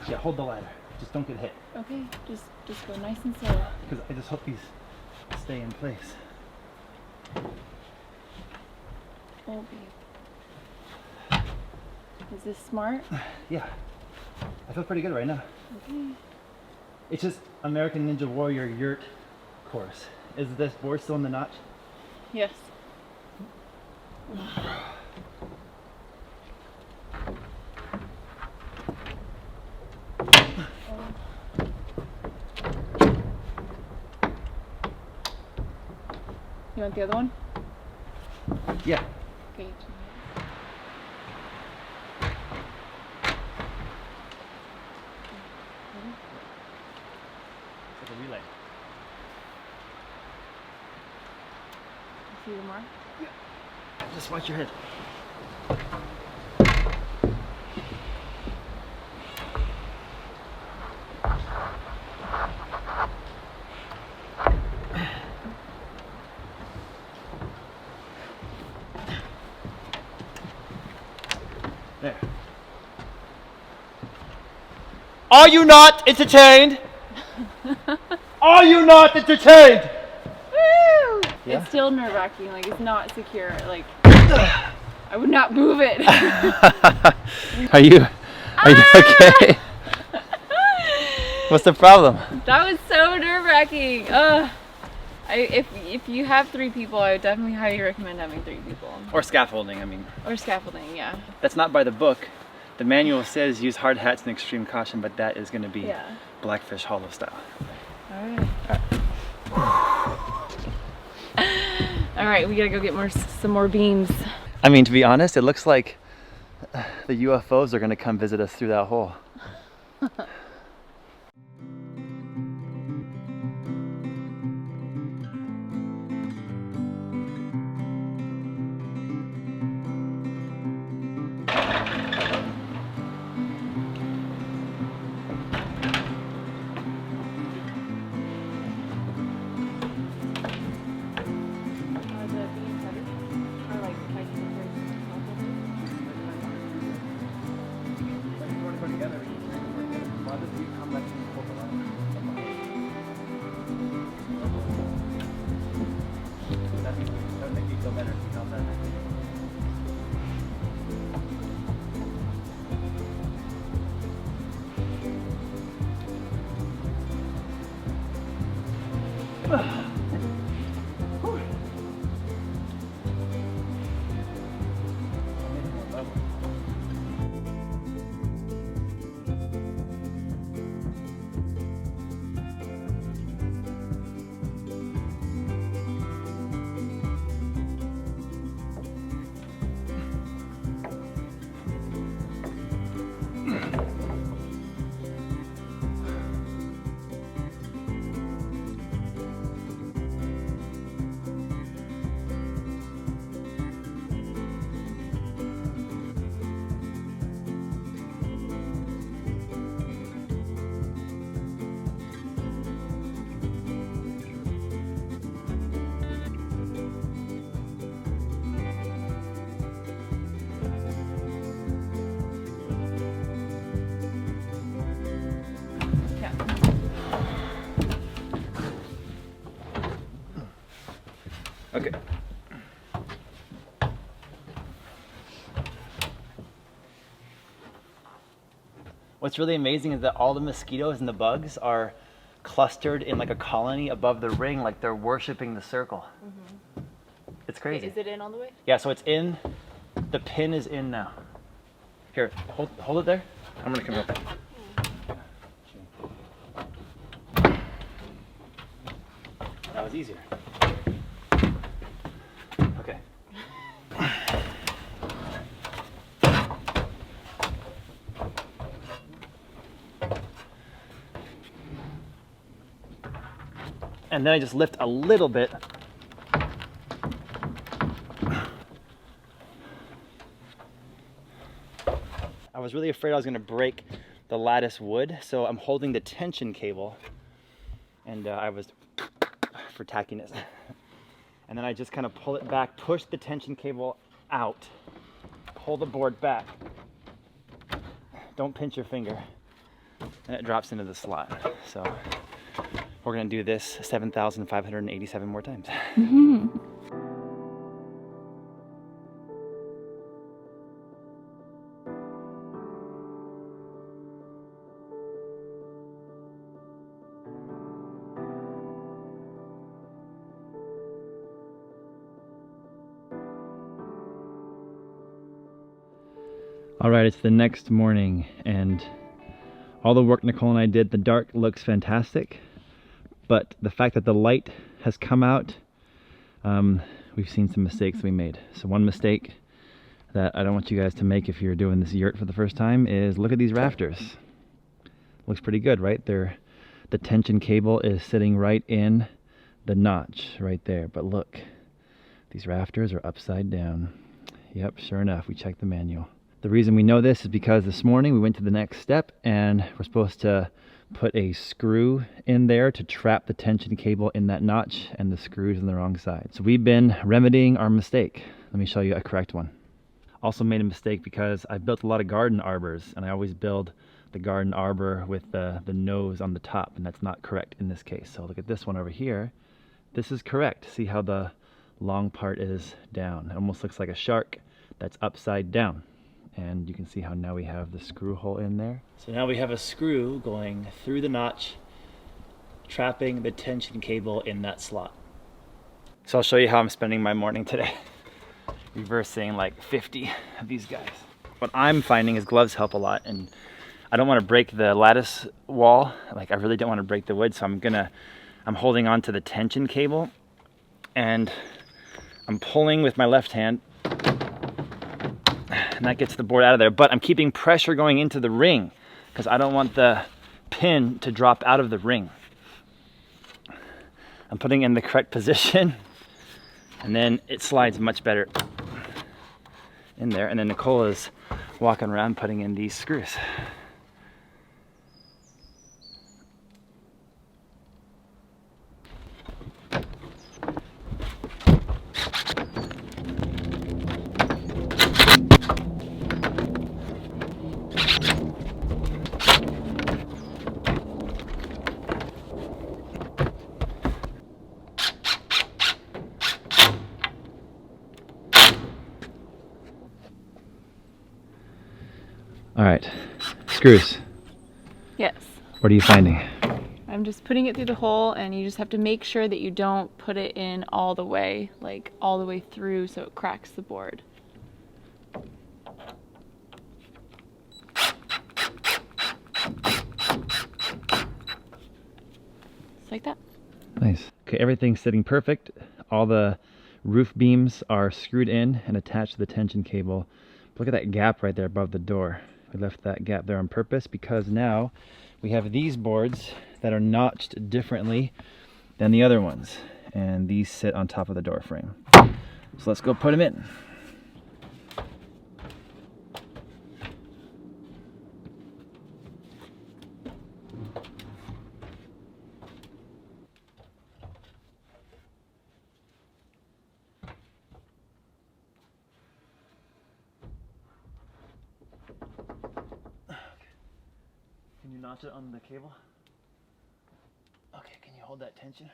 Yeah, hold the ladder. Just don't get hit. Okay, just go nice and slow. Because I just hope these stay in place. Oh, babe. Is this smart? Yeah, I feel pretty good right now. Okay. It's just American Ninja Warrior Yurt course. Is this board still in the notch? Yes. You want the other one? Yeah. Okay. Like a relay. See the mark? Just watch your head. There. Are you not entertained? Are you not entertained? Woo! Yeah? It's still nerve-wracking. Like it's not secure. Like I would not move it. Are you okay? What's the problem? That was so nerve-wracking. If you have 3 people, I would definitely highly recommend having 3 people. Or scaffolding, I mean. Or scaffolding, yeah. That's not by the book. The manual says use hard hats and extreme caution, but that is going to be Yeah. Blackfish Hollow style. Alright. Alright, we gotta go get some more beams. I mean, to be honest, it looks like the UFOs are going to come visit us through that hole. Okay. What's really amazing is that all the mosquitoes and the bugs are clustered in like a colony above the ring, like they're worshiping the circle. It's crazy. Is it in all the way? Yeah, so it's in. The pin is in now. Here, hold it there. I'm gonna come up. That was easier. Okay. And then I just lift a little bit. I was really afraid I was going to break the lattice wood, so I'm holding the tension cable, and I was for tackiness. And then I just kind of pull it back, push the tension cable out, pull the board back. Don't pinch your finger, and it drops into the slot. So we're going to do this 7,587 more times. All right, it's the next morning, and all the work Nicole and I did, the dark looks fantastic, but the fact that the light has come out, we've seen some mistakes we made. So one mistake that I don't want you guys to make if you're doing this yurt for the first time is look at these rafters. Looks pretty good, right? The tension cable is sitting right in the notch right there, but look, these rafters are upside down. Yep, sure enough, we checked the manual. The reason we know this is because this morning we went to the next step and we're supposed to put a screw in there to trap the tension cable in that notch, and the screw's on the wrong side. So we've been remedying our mistake. Let me show you a correct one. Also made a mistake because I built a lot of garden arbors, and I always build the garden arbor with the nose on the top, and that's not correct in this case. So look at this one over here. This is correct. See how the long part is down. It almost looks like a shark that's upside down. And you can see how now we have the screw hole in there. So now we have a screw going through the notch, trapping the tension cable in that slot. So I'll show you how I'm spending my morning today. Reversing like 50 of these guys. What I'm finding is gloves help a lot, and I don't want to break the lattice wall. Like, I really don't want to break the wood, so I'm holding on to the tension cable, and I'm pulling with my left hand, and that gets the board out of there, but I'm keeping pressure going into the ring because I don't want the pin to drop out of the ring. I'm putting it in the correct position, and then it slides much better in there. And then Nicole is walking around putting in these screws. All right, screws. Yes. What are you finding? I'm I'm just putting it through the hole, and you just have to make sure that you don't put it in all the way, like all the way through, so it cracks the board. Just like that. Nice. Okay, everything's sitting perfect. All the roof beams are screwed in and attached to the tension cable. Look at that gap right there above the door. We left that gap there on purpose because now we have these boards that are notched differently than the other ones, and these sit on top of the door frame. So let's go put them in. Can you notch it on the cable? Okay, can you hold that tension?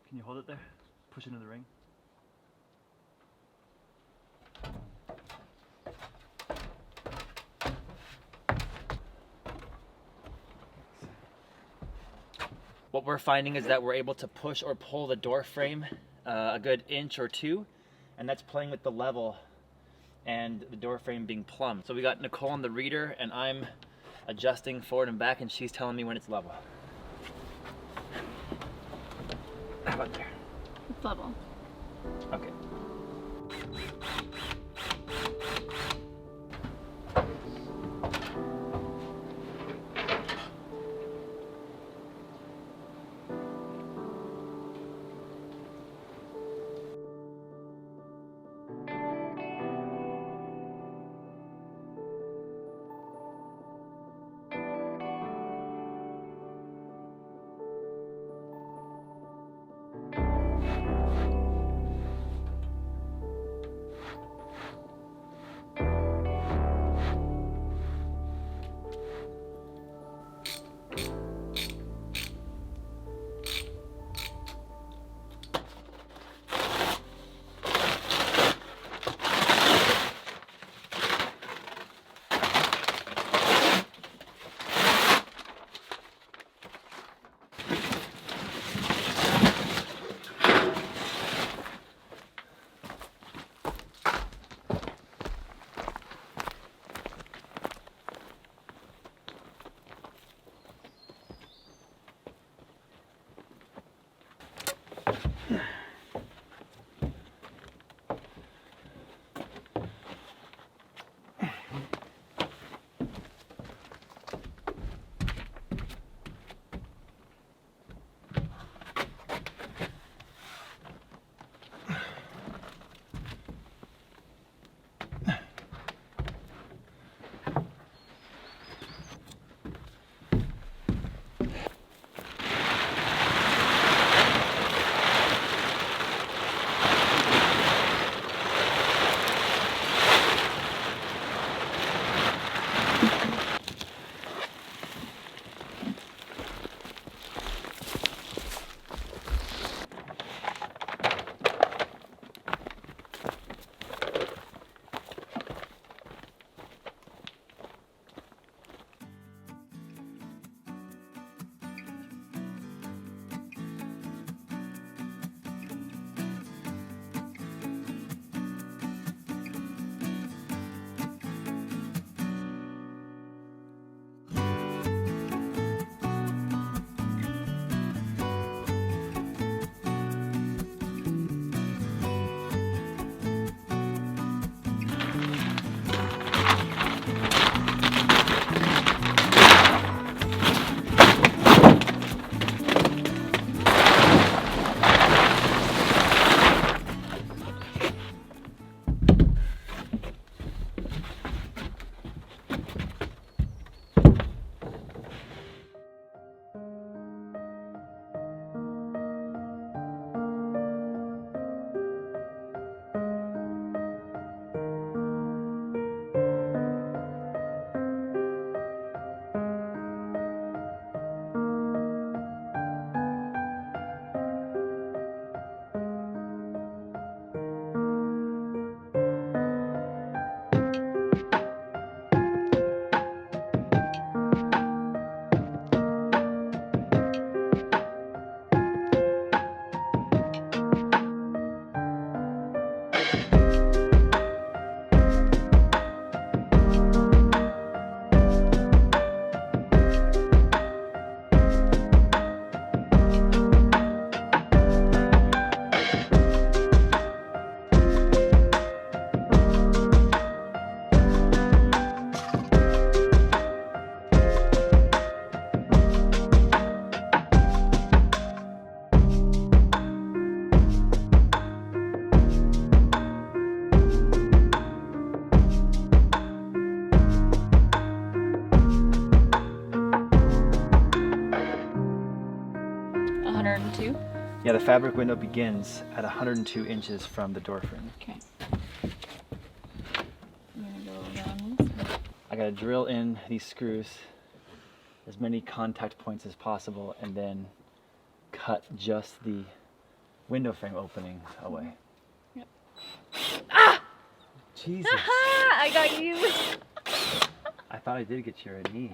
Can you hold it there? Push into the ring. What we're finding is that we're able to push or pull the door frame a good inch or two, and that's playing with the level and the door frame being plumb. So we got Nicole on the reader, and I'm adjusting forward and back, and she's telling me when it's level. How about there? It's level. Okay. 102? Yeah, the fabric window begins at 102 inches from the door frame. Okay. I'm gonna go around this way. I gotta drill in these screws, as many contact points as possible, and then cut just the window frame opening away. Yep. Ah! Jesus. I got you. I thought I did get you a knee.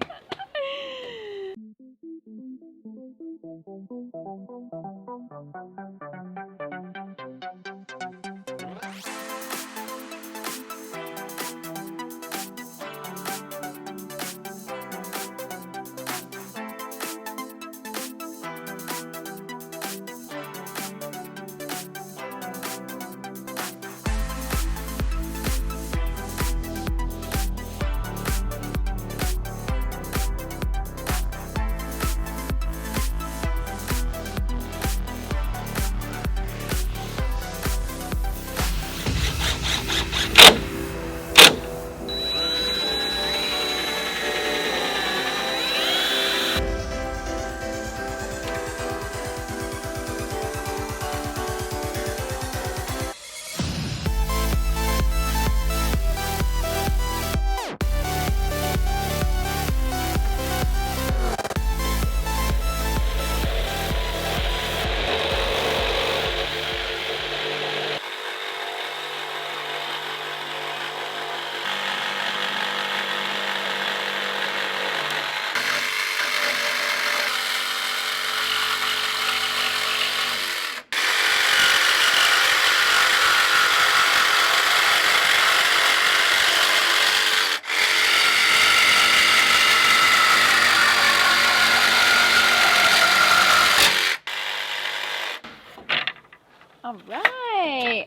All right.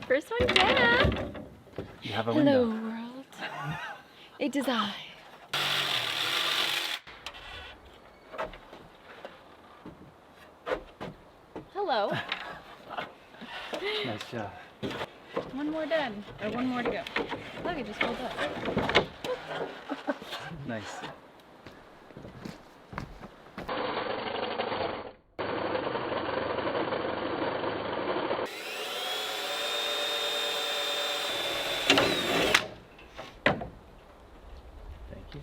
First one down. You have a Hello, window. world. It is I. Hello. Nice job. One more done. Or one more to go. Look, it just rolled up. Nice. Thank you.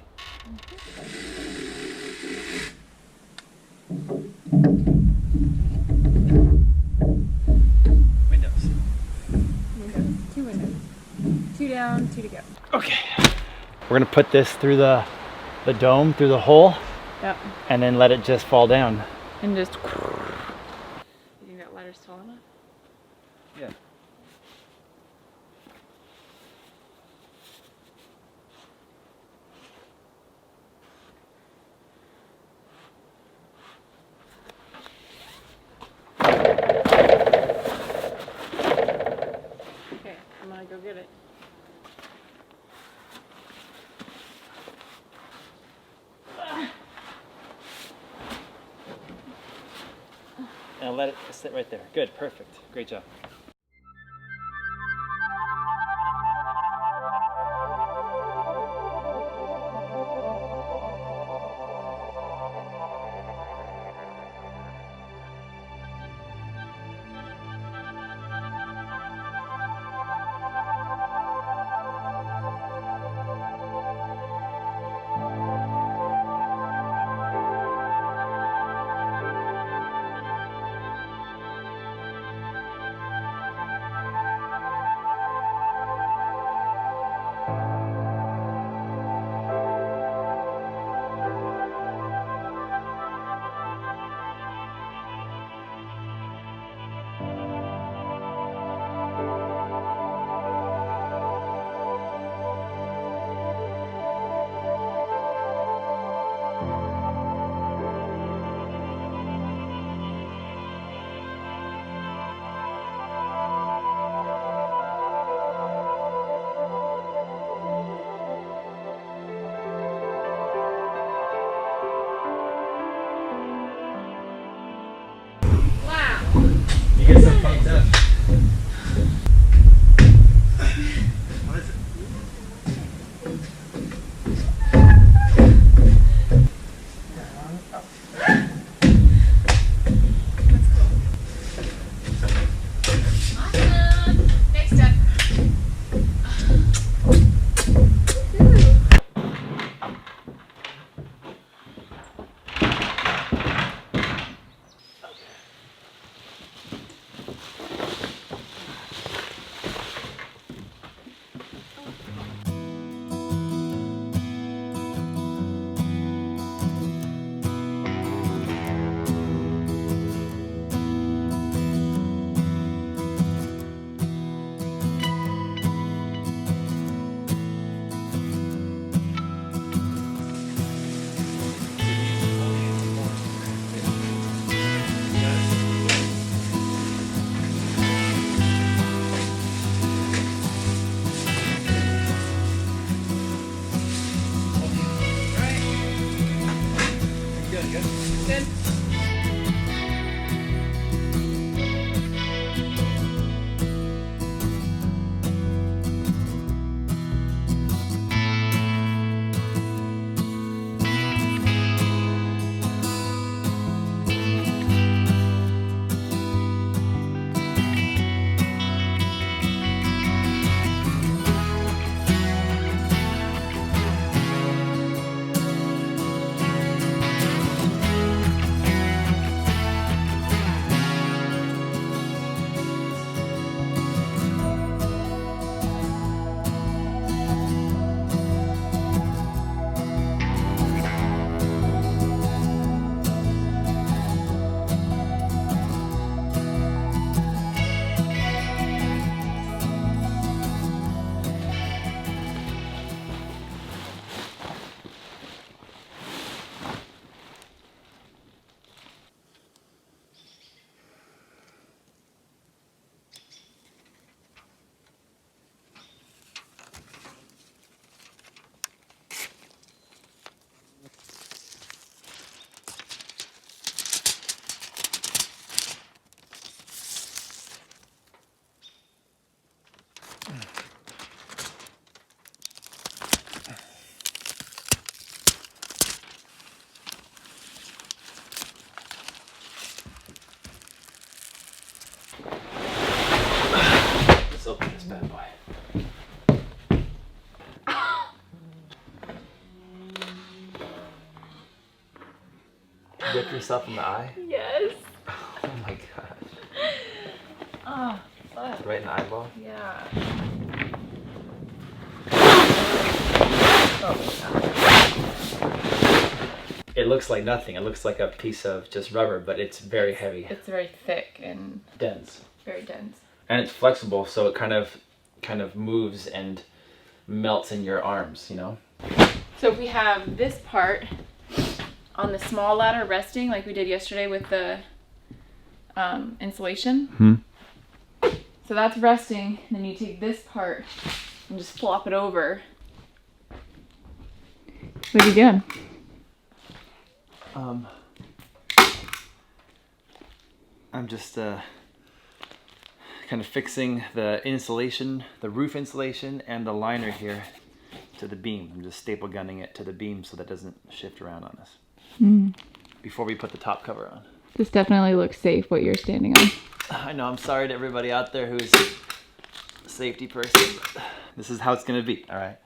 Windows. Windows. 2 windows. 2 down, 2 to go. Okay. We're gonna put this through the dome, through the hole, Yep. and then let it just fall down. And just. You think that ladder's tall enough? Yeah. Okay, I'm gonna go get it. And let it sit right there. Good, perfect. Great job. You get some pumped up. What is it? Good, good. Good. Let's open this bad boy. Whip yourself in the eye? Yes. Oh my god. Oh, fuck. Right in the eyeball? Yeah. It looks like nothing. It looks like a piece of just rubber, but it's very heavy. It's very thick and Dense. very dense. And it's flexible, so it kind of moves and melts in your arms, you know? So we have this part on the small ladder resting like we did yesterday with the insulation. So that's resting, and then you take this part and just flop it over. What are you doing? I'm just kind of fixing the insulation, the roof insulation, and the liner here to the beam. I'm just staple gunning it to the beam so that doesn't shift around on us before we put the top cover on. This definitely looks safe, what you're standing on. I know, I'm sorry to everybody out there who's a safety person, but this is how it's gonna be, all right?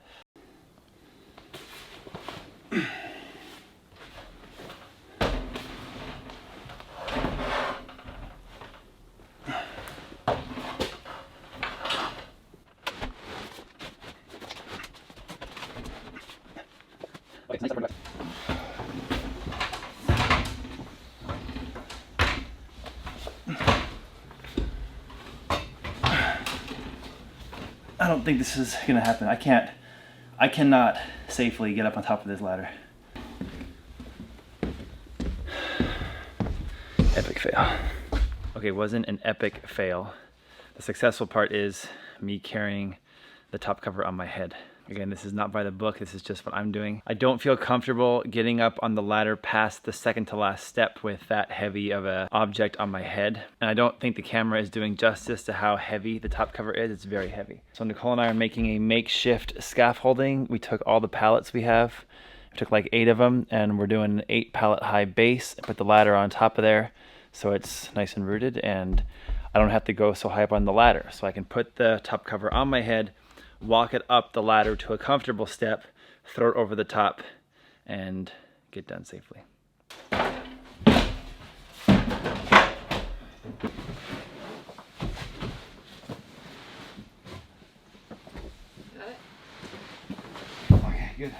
I don't think this is gonna happen. I cannot safely get up on top of this ladder. Epic fail. Okay, it wasn't an epic fail. The successful part is me carrying the top cover on my head. Again, this is not by the book, this is just what I'm doing. I don't feel comfortable getting up on the ladder past the second to last step with that heavy of an object on my head. And I don't think the camera is doing justice to how heavy the top cover is. It's very heavy. So Nicole and I are making a makeshift scaffolding. We took all the pallets we have, we took like 8 of them, and we're doing an 8 pallet high base, put the ladder on top of there so it's nice and rooted, and I don't have to go so high up on the ladder. So I can put the top cover on my head, walk it up the ladder to a comfortable step, throw it over the top, and get done safely. Got it? Okay, good.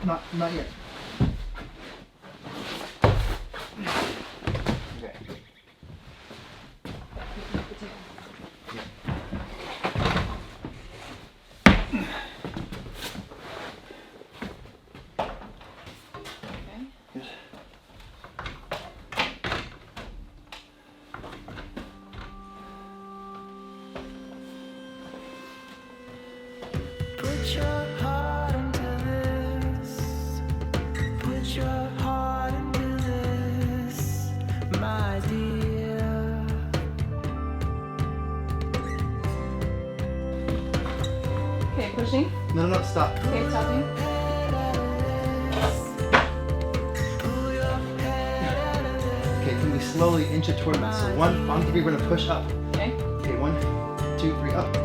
Not yet. Okay. Put your heart into this. pushing? No, stop. Okay, stopping. Okay, can we slowly inch it toward me? So one, on 3, we're gonna push up. Okay. Okay, 1, 2, 3, up.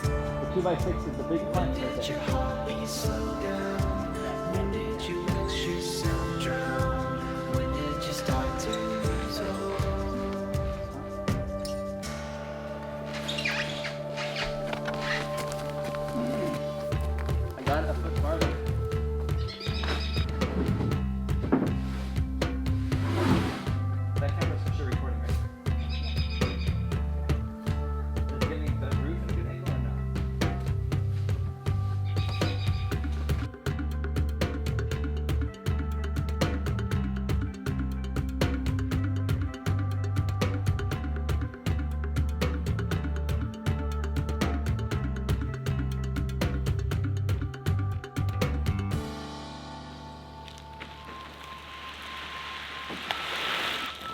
The 2x6 is the big plank right there. I got it a foot farther. That camera's for sure recording, right? Is it getting the roof in a good angle or no?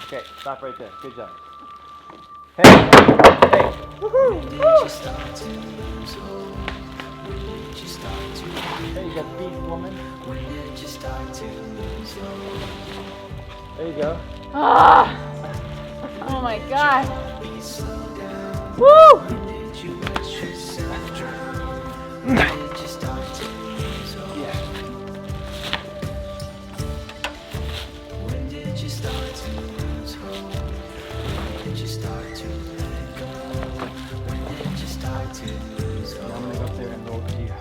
Okay, stop right there. Good job. Hey! Hey! Woohoo! Woo! There you go, beast woman. There you go. Ah! Oh my god. Woo! I'm gonna go up there and roll to you.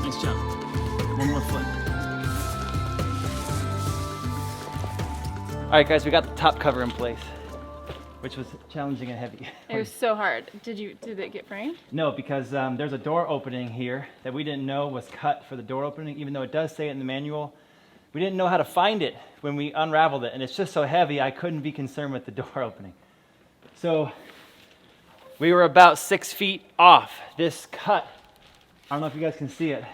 Nice job. One more foot. All right, guys, we got the top cover in place, which was challenging and heavy. It was so hard. Did it get framed? No, because there's a door opening here that we didn't know was cut for the door opening, even though it does say it in the manual. We didn't know how to find it when we unraveled it, and it's just so heavy I couldn't be concerned with the door opening. So we were about 6 feet off. This cut, I don't know if you guys can see it,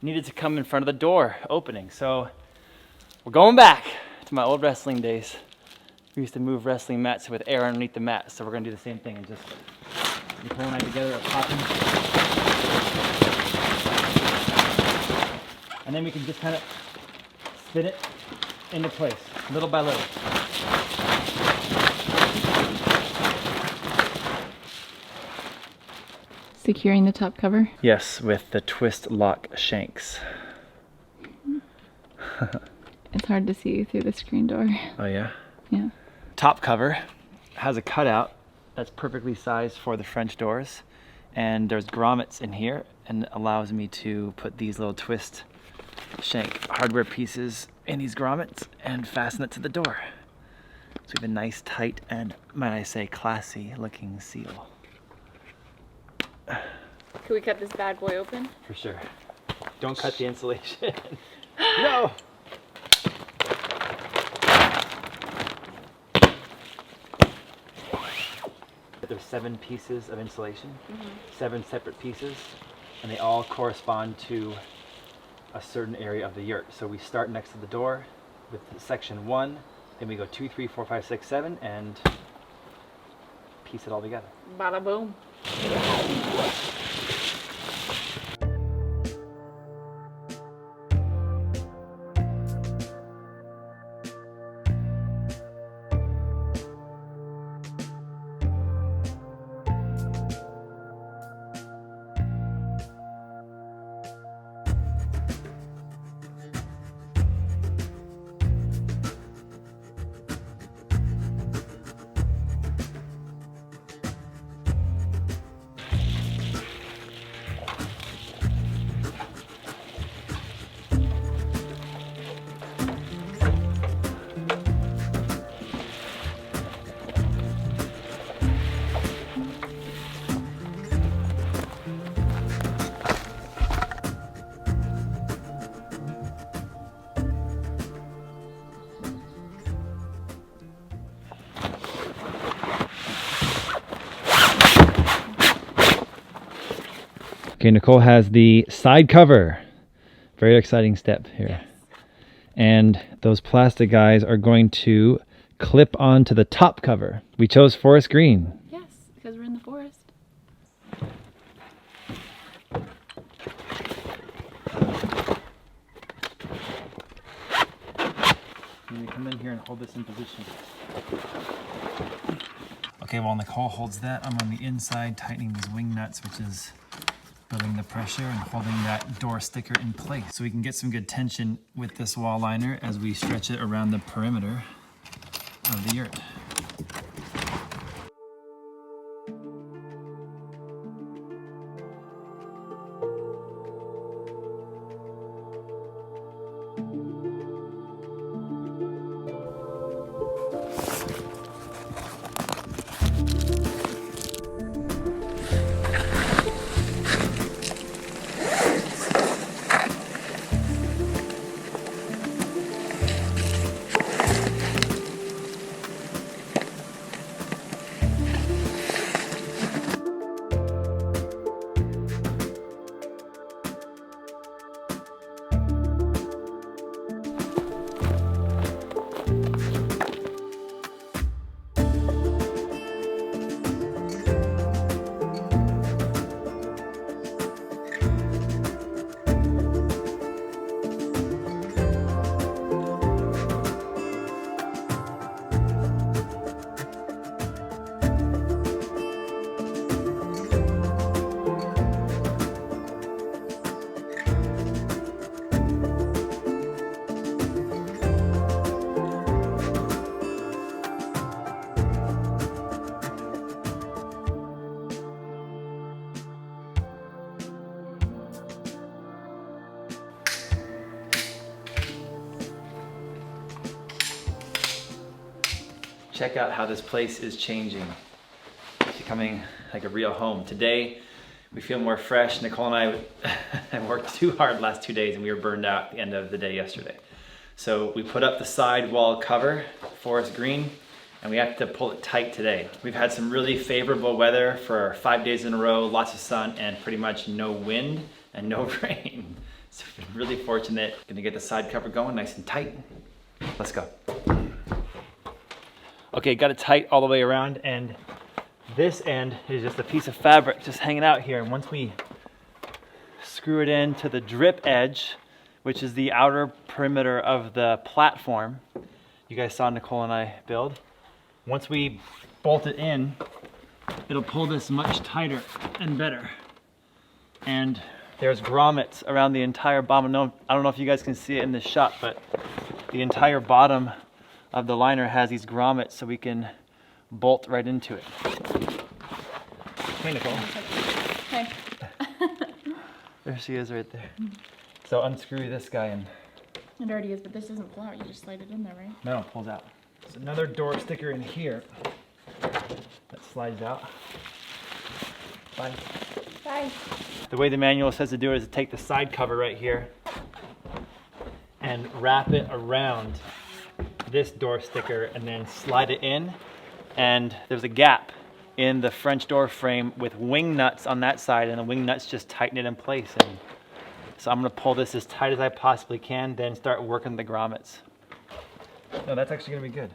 needed to come in front of the door opening. So we're going back to my old wrestling days. We used to move wrestling mats with air underneath the mat, so we're gonna do the same thing and just Nicole and I together are popping. And then we can just kind of spin it into place, little by little. Securing the top cover? Yes, with the twist lock shanks. It's hard to see through the screen door. Oh yeah? Yeah. Top cover has a cutout that's perfectly sized for the French doors, and there's grommets in here, and it allows me to put these little twist shank hardware pieces in these grommets and fasten it to the door. So we have a nice, tight, and might I say classy looking seal. Can we cut this bad boy open? For sure. Don't cut the insulation. No! There's 7 pieces of insulation, 7 separate pieces, and they all correspond to a certain area of the yurt. So we start next to the door with section 1, Then we go 2, 3, 4, 5, 6, 7, and piece it all together. Bada boom. Okay, Nicole has the side cover. Very exciting step here. Yes. And those plastic guys are going to clip onto the top cover. We chose forest green. Yes, because we're in the forest. Let me come in here and hold this in position. Okay, while Nicole holds that, I'm on the inside tightening these wing nuts, which is building the pressure and holding that door sticker in place. So we can get some good tension with this wall liner as we stretch it around the perimeter of the yurt. Check out how this place is changing. It's becoming like a real home. Today, we feel more fresh. Nicole and I worked too hard the last 2 days and we were burned out at the end of the day yesterday. So we put up the side wall cover, forest green, and we have to pull it tight today. We've had some really favorable weather for 5 days in a row, lots of sun and pretty much no wind and no rain. So we've been really fortunate. Gonna get the side cover going nice and tight. Let's go. Okay, got it tight all the way around, and this end is just a piece of fabric just hanging out here. And once we screw it into the drip edge, which is the outer perimeter of the platform, you guys saw Nicole and I build. Once we bolt it in, it'll pull this much tighter and better. And there's grommets around the entire bottom. I don't know if you guys can see it in this shot, but the entire bottom of the liner has these grommets so we can bolt right into it. Hey, Nicole. Hey. There she is right there. So unscrew this guy and... It already is, but this doesn't pull out. You just slide it in there, right? No, it pulls out. There's another door sticker in here that slides out. Bye. Bye. The way the manual says to do it is to take the side cover right here and wrap it around this door sticker and then slide it in, and there's a gap in the French door frame with wing nuts on that side, and the wing nuts just tighten it in place. And so I'm going to pull this as tight as I possibly can, then start working the grommets. No, that's actually gonna be good.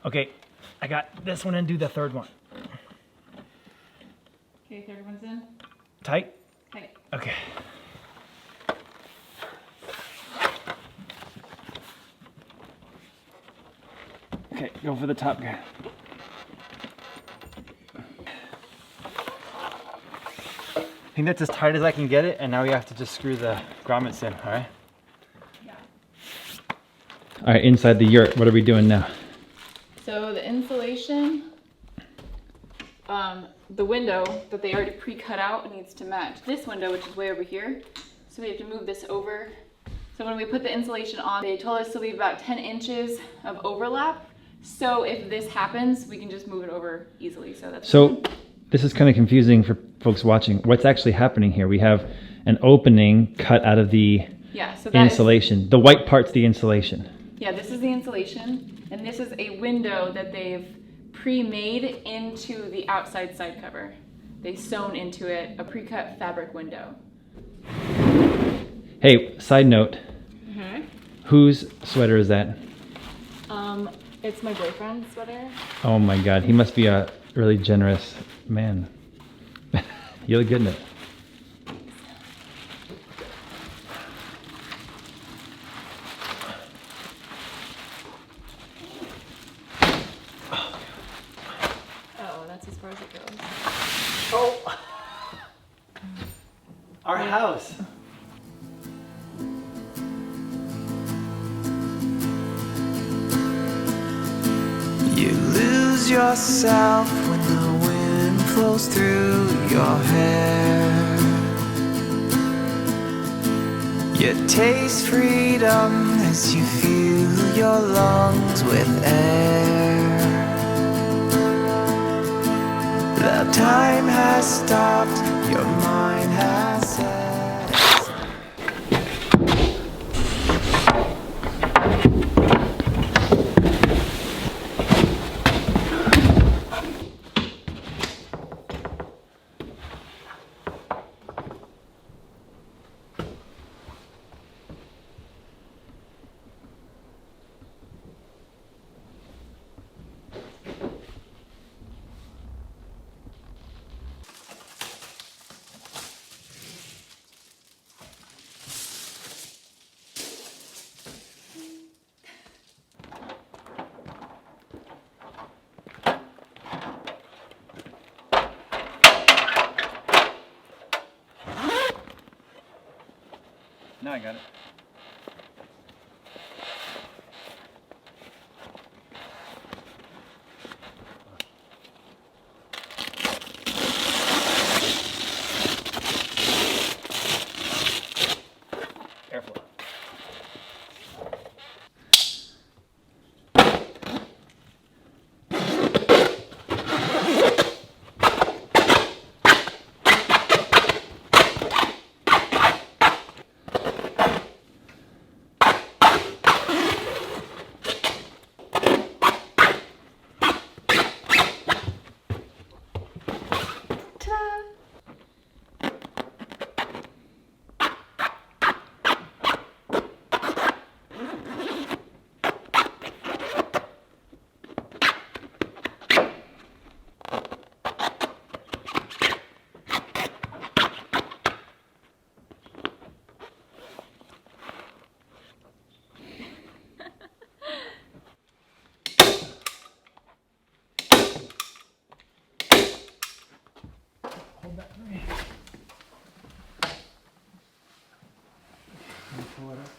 Okay, I got this one and do the third one. Okay, third one's in. Tight? Tight. Okay. Okay, go for the top guy. I think that's as tight as I can get it, and now we have to just screw the grommets in, all right? Yeah. All right, inside the yurt, what are we doing now? So the insulation, the window that they already pre-cut out needs to match this window, which is way over here. So we have to move this over. So when we put the insulation on, they told us to leave about 10 inches of overlap. So if this happens, we can just move it over easily. So that's this is kind of confusing for folks watching. What's actually happening here? We have an opening cut out of the insulation. The white part's the insulation. Yeah, this is the insulation, and this is a window that they've pre-made into the outside side cover. They sewn into it a pre-cut fabric window. Hey, side note. Whose sweater is that? It's my boyfriend's sweater. Oh my God, he must be a really generous man. You look good in it. Oh, that's as far as it goes. Oh! Our house! You lose yourself when the wind flows through your hair. You taste freedom as you fill your lungs with air. The time has stopped, your mind has set. Now I got it. Airflow. Hold that for me. Pull it up.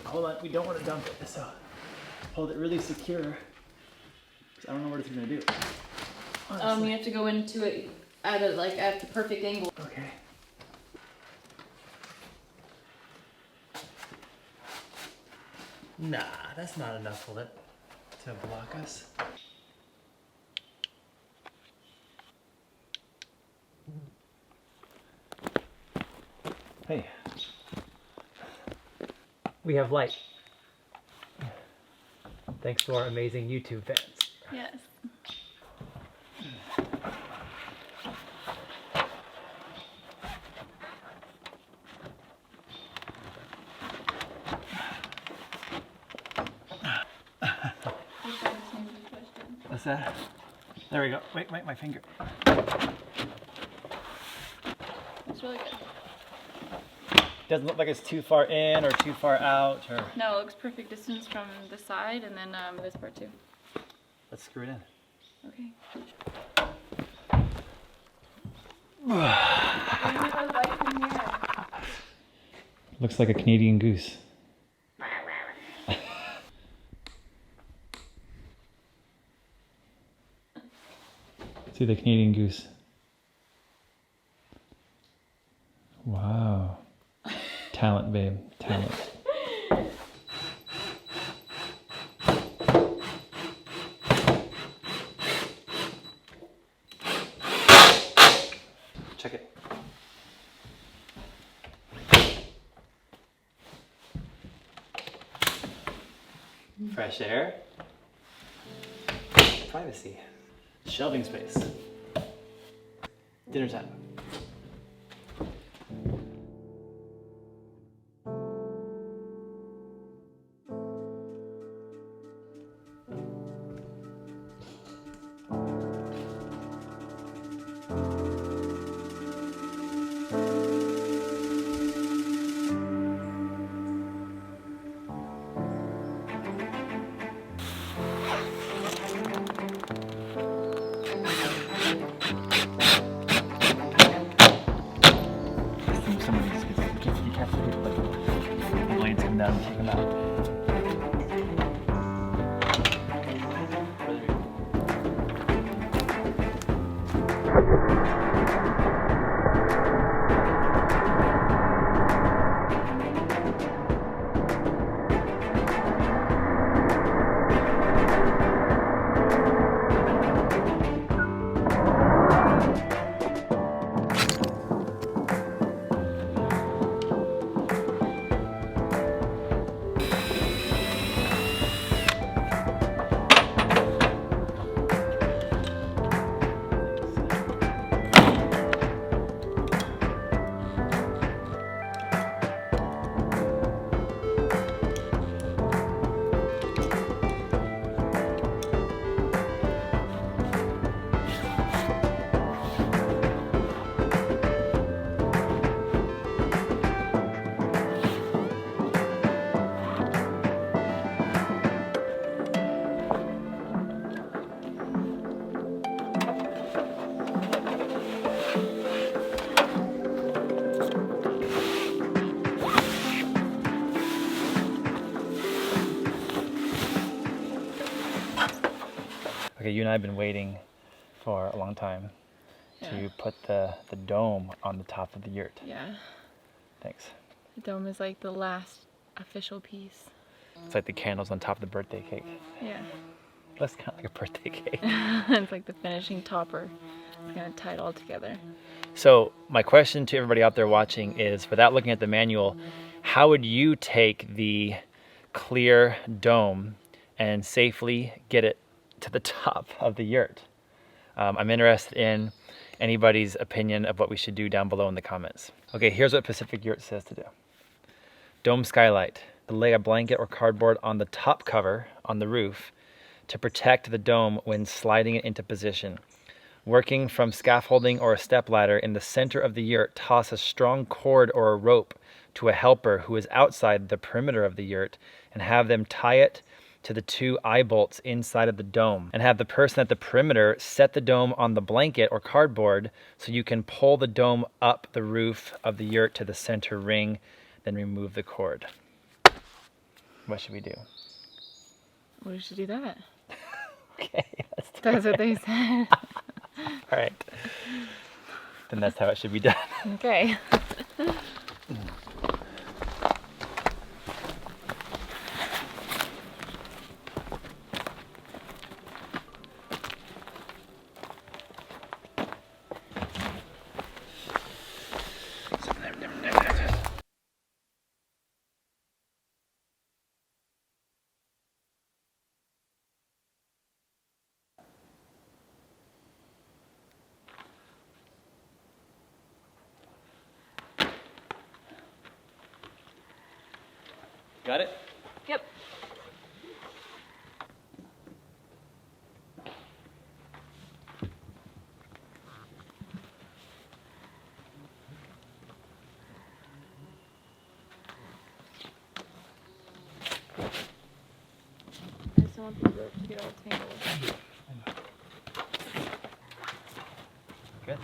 Hold on, we don't want to dump it, so hold it really secure. 'Cause I don't know what it's gonna do. Honestly. You have to go into it at the perfect angle. Okay. Nah, that's not enough, will it, to block us? Hey, we have light. Thanks to our amazing YouTube fans. Yes. What's that? There we go. Wait, my finger. It's really good. Doesn't look like it's too far in or too far out, or... No, it looks perfect distance from the side, and then this part too. Let's screw it in. Okay. Looks like a Canadian goose. See the Canadian goose. Wow. Talent, babe. Talent. Check it. Fresh air. Privacy. Shelving space. Dinner time. Down and take them out. Okay, you and I have been waiting for a long time to put the dome on the top of the yurt. Yeah. Thanks. The dome is like the last official piece. It's like the candles on top of the birthday cake. Yeah. That's kind of like a birthday cake. It's like the finishing topper. It's gonna tie it all together. So my question to everybody out there watching is, without looking at the manual, how would you take the clear dome and safely get it to the top of the yurt? I'm interested in anybody's opinion of what we should do down below in the comments. Okay, here's what Pacific Yurt says to do. Dome skylight. Lay a blanket or cardboard on the top cover on the roof to protect the dome when sliding it into position. Working from scaffolding or a stepladder in the center of the yurt, toss a strong cord or a rope to a helper who is outside the perimeter of the yurt and have them tie it to the 2 eye bolts inside of the dome, and have the person at the perimeter set the dome on the blanket or cardboard so you can pull the dome up the roof of the yurt to the center ring, then remove the cord. What should we do? We should do that. Okay, let's do That's it. what they said. All right. Then that's how it should be done. Okay. Got it? Yep. I just don't want the rope to get all tangled. Good.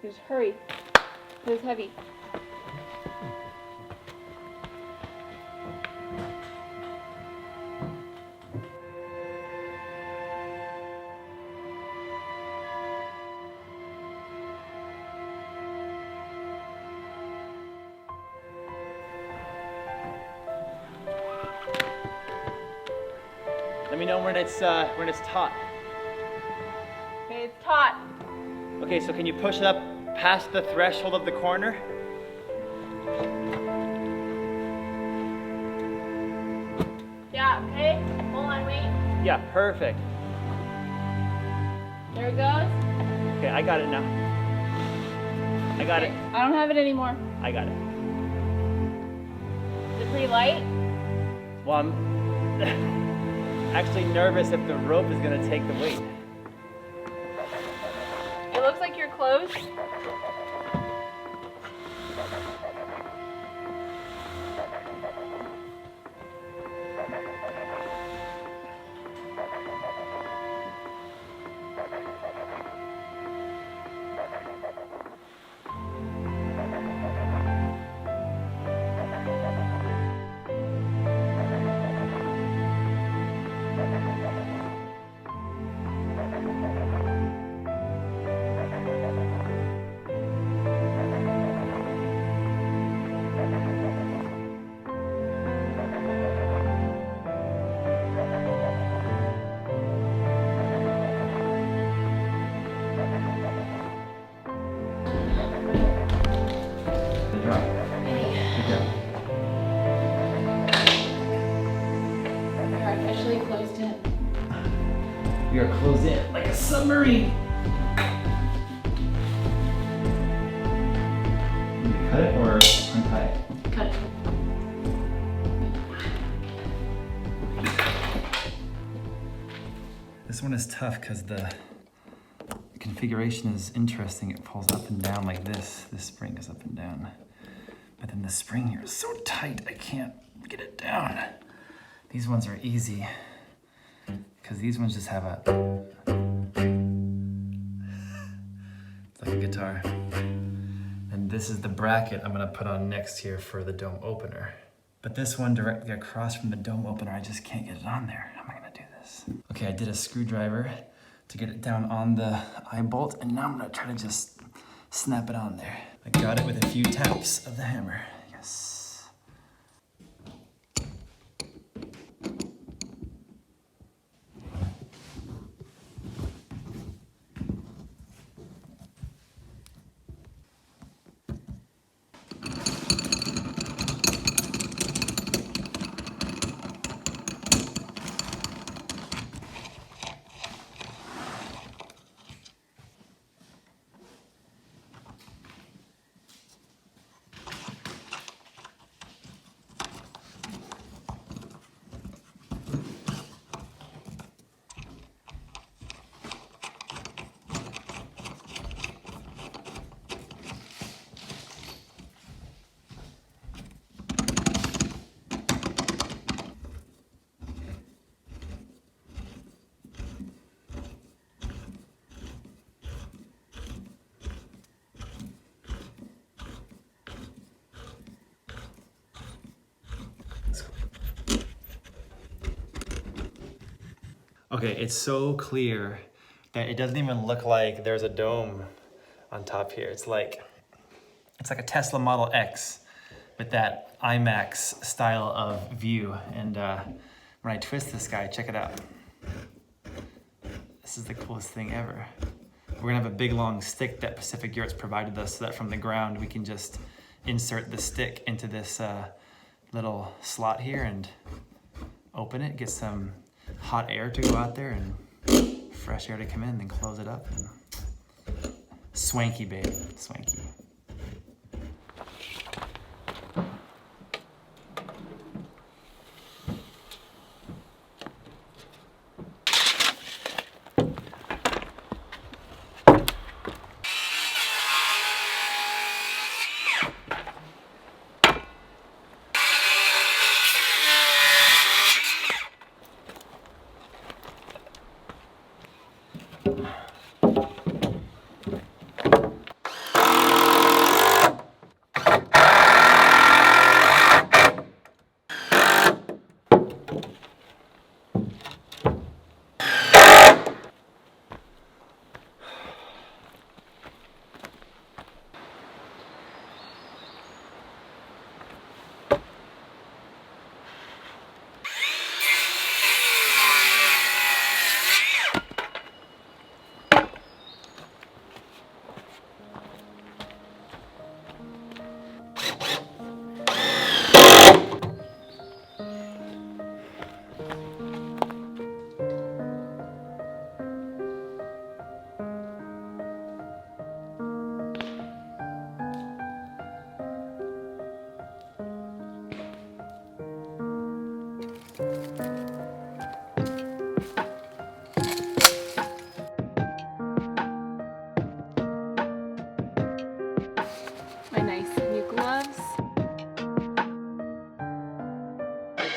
Just hurry. It's heavy. Let me know when it's taut. Okay, it's taut. Okay, so can you push it up past the threshold of the corner? Yeah, okay. Hold on, wait. Yeah, perfect. There it goes. Okay, I got it now. I got Okay, it. I don't have it anymore. I got it. Is it pretty light? Well, I'm actually nervous if the rope is gonna take the weight. It looks like you're close. You're officially closed in. We are closed in like a submarine. You cut it or untie it? Cut it. This one is tough because the configuration is interesting. It pulls up and down like this. This spring is up and down. But then the spring here is so tight, I can't get it down. These ones are easy because these ones just have a, it's like a guitar. And this is the bracket I'm gonna put on next here for the dome opener. But this one directly across from the dome opener, I just can't get it on there. How am I gonna do this? Okay, I did a screwdriver to get it down on the eye bolt, and now I'm gonna try to just snap it on there. I got it with a few taps of the hammer. Yes. Okay, it's so clear that it doesn't even look like there's a dome on top here. It's like a Tesla Model X with that IMAX style of view. And when I twist this guy, check it out. This is the coolest thing ever. We're gonna have a big long stick that Pacific Yurts provided us so that from the ground we can just insert the stick into this little slot here and open it, get some hot air to go out there and fresh air to come in, then close it up. And swanky, babe, swanky.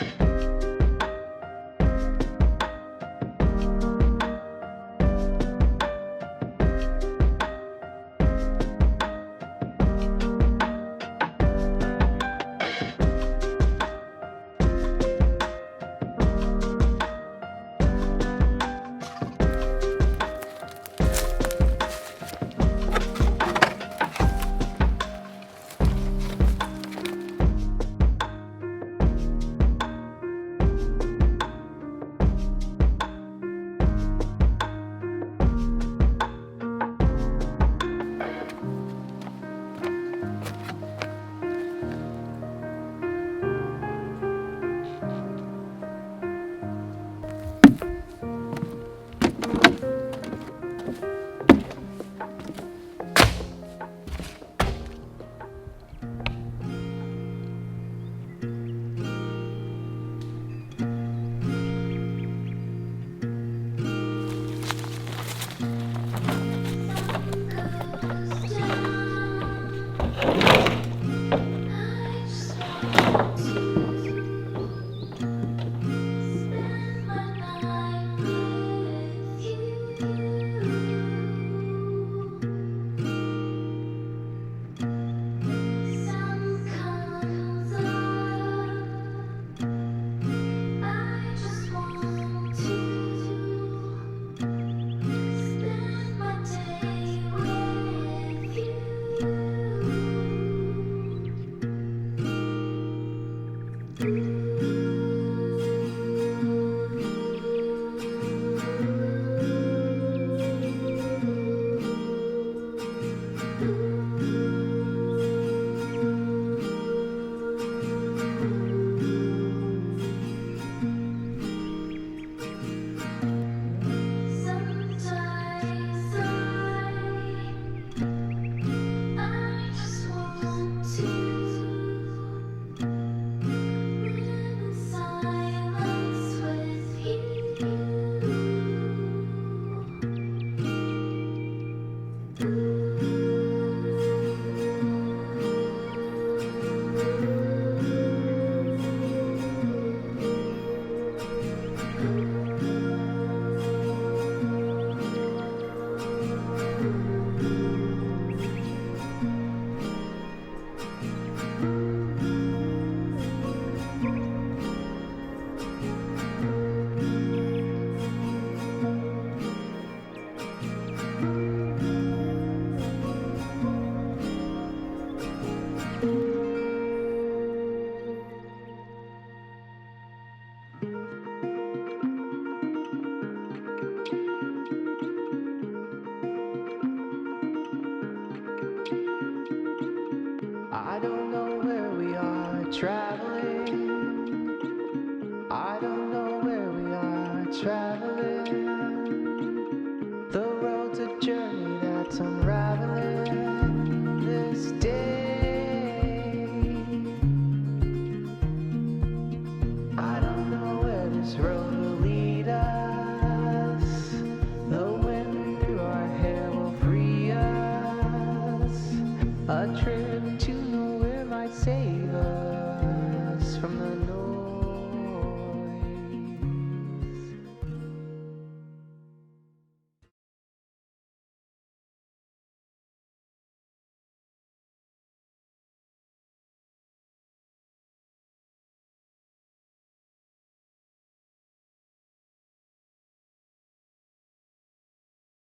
it.